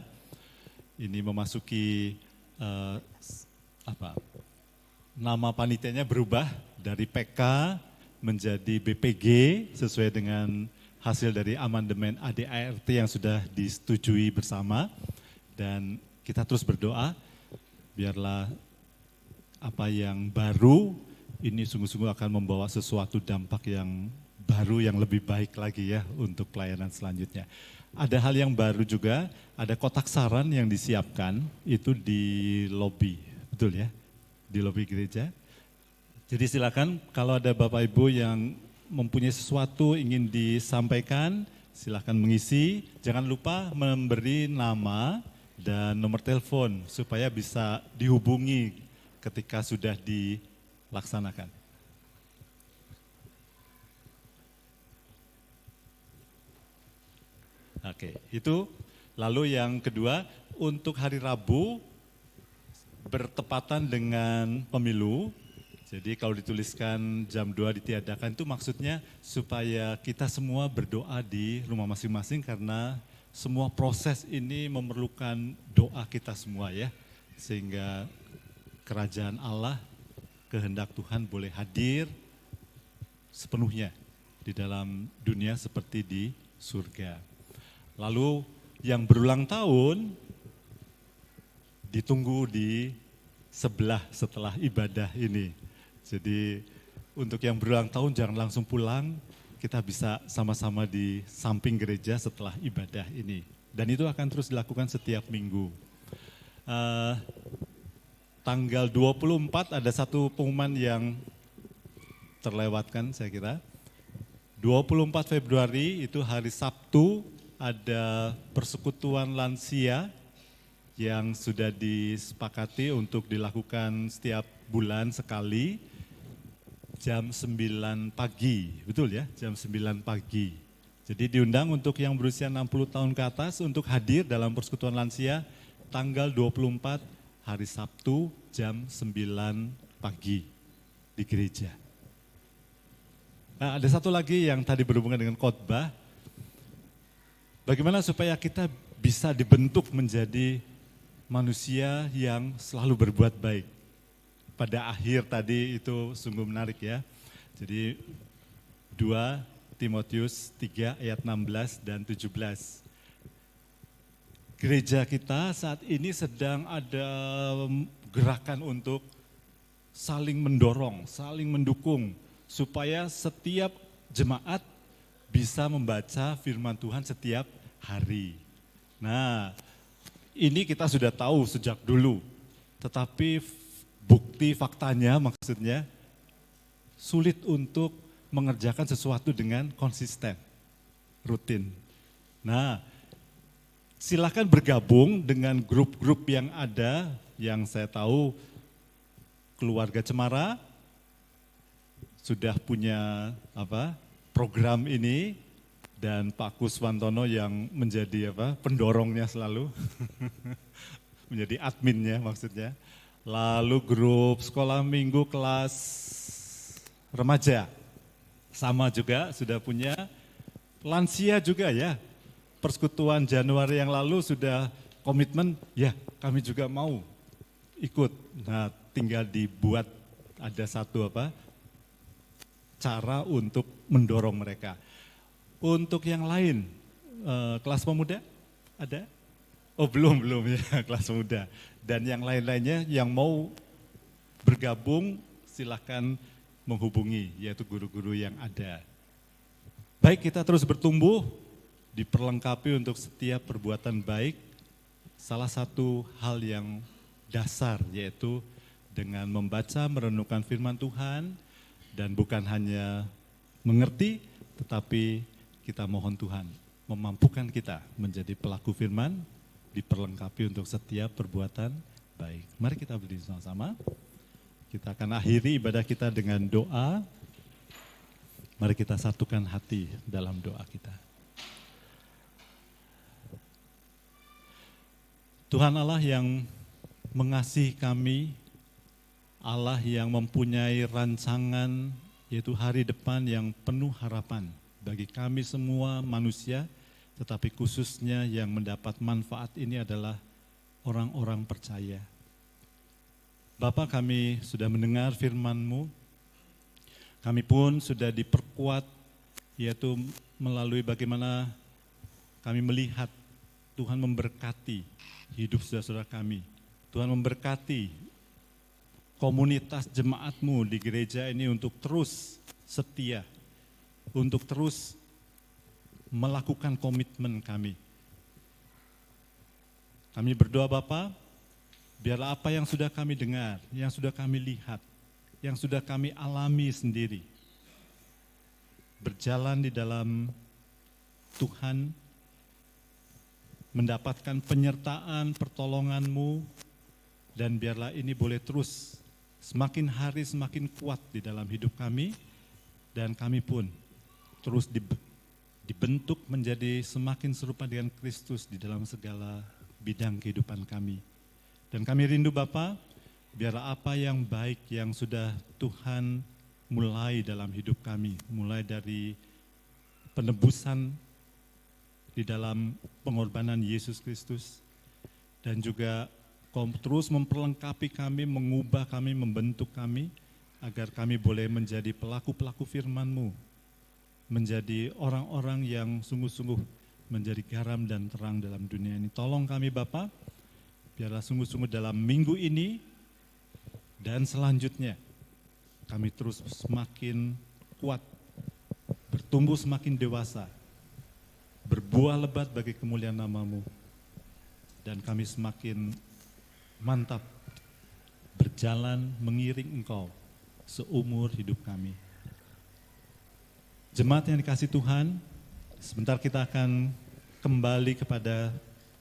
Ini memasuki nama panitianya berubah dari PK menjadi BPG sesuai dengan hasil dari amandemen ADART yang sudah disetujui bersama. Dan kita terus berdoa biarlah apa yang baru ini sungguh-sungguh akan membawa sesuatu dampak yang baru yang lebih baik lagi ya untuk pelayanan selanjutnya. Ada hal yang baru juga, ada kotak saran yang disiapkan itu di lobi, betul ya? Di lobi gereja. Jadi silakan kalau ada Bapak Ibu yang mempunyai sesuatu ingin disampaikan, silakan mengisi. Jangan lupa memberi nama dan nomor telepon supaya bisa dihubungi ketika sudah dilaksanakan. Oke, itu. Lalu yang kedua, untuk hari Rabu bertepatan dengan pemilu. Jadi kalau dituliskan jam 2 ditiadakan itu maksudnya supaya kita semua berdoa di rumah masing-masing karena semua proses ini memerlukan doa kita semua ya. Sehingga kerajaan Allah, kehendak Tuhan boleh hadir sepenuhnya di dalam dunia seperti di surga. Lalu yang berulang tahun ditunggu di sebelah setelah ibadah ini. Jadi untuk yang berulang tahun jangan langsung pulang, kita bisa sama-sama di samping gereja setelah ibadah ini. Dan itu akan terus dilakukan setiap minggu. Tanggal 24 ada satu pengumuman yang terlewatkan saya kira. 24 Februari itu hari Sabtu, ada persekutuan lansia yang sudah disepakati untuk dilakukan setiap bulan sekali jam 9 pagi, betul ya, jam 9 pagi. Jadi diundang untuk yang berusia 60 tahun ke atas untuk hadir dalam persekutuan lansia tanggal 24 hari Sabtu jam 9 pagi di gereja. Nah, ada satu lagi yang tadi berhubungan dengan khotbah. Bagaimana supaya kita bisa dibentuk menjadi manusia yang selalu berbuat baik. Pada akhir tadi itu sungguh menarik ya. Jadi 2 Timotius 3 ayat 16 dan 17. Gereja kita saat ini sedang ada gerakan untuk saling mendorong, saling mendukung supaya setiap jemaat bisa membaca firman Tuhan setiap hari. Nah, ini kita sudah tahu sejak dulu, tetapi bukti faktanya maksudnya sulit untuk mengerjakan sesuatu dengan konsisten, rutin. Nah, silakan bergabung dengan grup-grup yang ada, yang saya tahu keluarga Cemara sudah punya program ini dan Pak Kuswantono yang menjadi pendorongnya selalu, menjadi adminnya maksudnya. Lalu grup sekolah minggu kelas remaja sama juga sudah punya. Lansia juga ya, persekutuan Januari yang lalu sudah komitmen, ya kami juga mau ikut. Nah tinggal dibuat ada satu cara untuk mendorong mereka. Untuk yang lain, kelas pemuda ada? Oh belum ya kelas pemuda. Dan yang lain-lainnya yang mau bergabung silakan menghubungi, yaitu guru-guru yang ada. Baik, kita terus bertumbuh, diperlengkapi untuk setiap perbuatan baik. Salah satu hal yang dasar yaitu dengan membaca, merenungkan firman Tuhan, dan bukan hanya mengerti, tetapi kita mohon Tuhan memampukan kita menjadi pelaku firman, diperlengkapi untuk setiap perbuatan baik. Mari kita berdiri sama-sama. Kita akan akhiri ibadah kita dengan doa. Mari kita satukan hati dalam doa kita. Tuhan Allah yang mengasihi kami, Allah yang mempunyai rancangan yaitu hari depan yang penuh harapan bagi kami semua manusia, tetapi khususnya yang mendapat manfaat ini adalah orang-orang percaya. Bapa, kami sudah mendengar firman-Mu, kami pun sudah diperkuat yaitu melalui bagaimana kami melihat Tuhan memberkati hidup saudara-saudara kami. Tuhan memberkati komunitas jemaat-Mu di gereja ini untuk terus setia untuk terus melakukan komitmen kami. Kami berdoa Bapa, biarlah apa yang sudah kami dengar, yang sudah kami lihat, yang sudah kami alami sendiri, berjalan di dalam Tuhan, mendapatkan penyertaan, pertolongan-Mu, dan biarlah ini boleh terus semakin hari semakin kuat di dalam hidup kami, dan kami pun terus dibentuk menjadi semakin serupa dengan Kristus di dalam segala bidang kehidupan kami. Dan kami rindu Bapa, biarlah apa yang baik yang sudah Tuhan mulai dalam hidup kami, mulai dari penebusan di dalam pengorbanan Yesus Kristus, dan juga terus memperlengkapi kami, mengubah kami, membentuk kami, agar kami boleh menjadi pelaku-pelaku firman-Mu, menjadi orang-orang yang sungguh-sungguh menjadi garam dan terang dalam dunia ini. Tolong kami Bapa, biarlah sungguh-sungguh dalam minggu ini dan selanjutnya kami terus semakin kuat, bertumbuh semakin dewasa, berbuah lebat bagi kemuliaan nama-Mu, dan kami semakin mantap berjalan mengiring Engkau seumur hidup kami. Jemaat yang dikasihi Tuhan, sebentar kita akan kembali kepada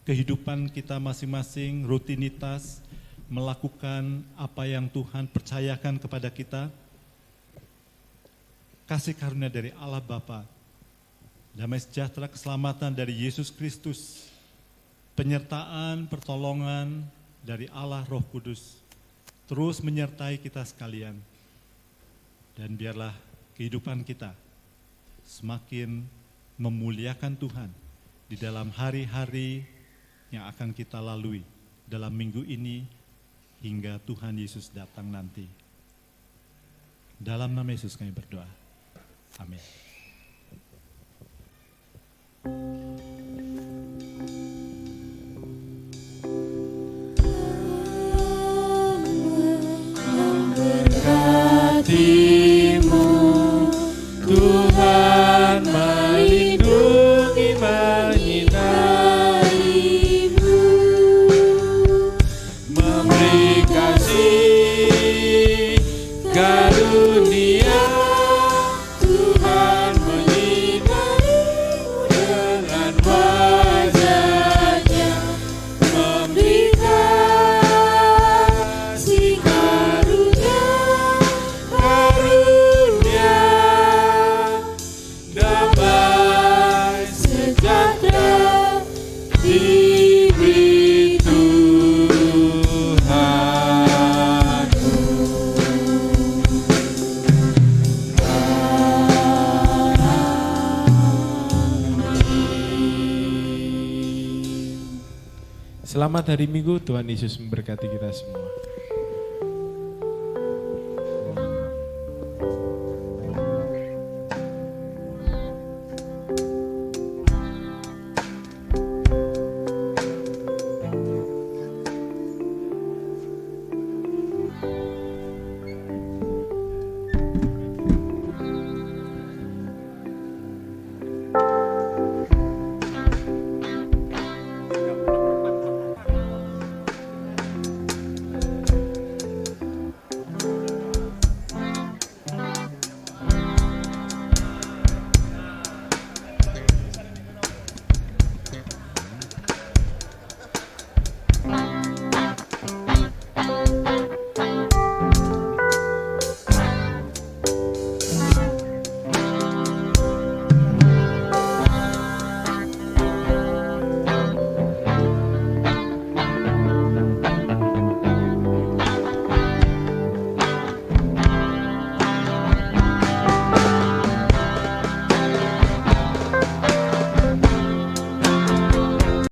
kehidupan kita masing-masing, rutinitas, melakukan apa yang Tuhan percayakan kepada kita. Kasih karunia dari Allah Bapa, damai sejahtera, keselamatan dari Yesus Kristus, penyertaan, pertolongan dari Allah Roh Kudus, terus menyertai kita sekalian. Dan biarlah kehidupan kita semakin memuliakan Tuhan di dalam hari-hari yang akan kita lalui dalam minggu ini hingga Tuhan Yesus datang nanti. Dalam nama Yesus kami berdoa. Amin.
Memberkatimu, Tuhan melindungi, menyinarimu, memberi kasih karunia. Tuhan menyinarimu dengan wajah-Nya, memberi kasih karunia, damai sejahtera diberi Tuhanmu.
Selamat hari Minggu, Tuhan Yesus memberkati kita semua.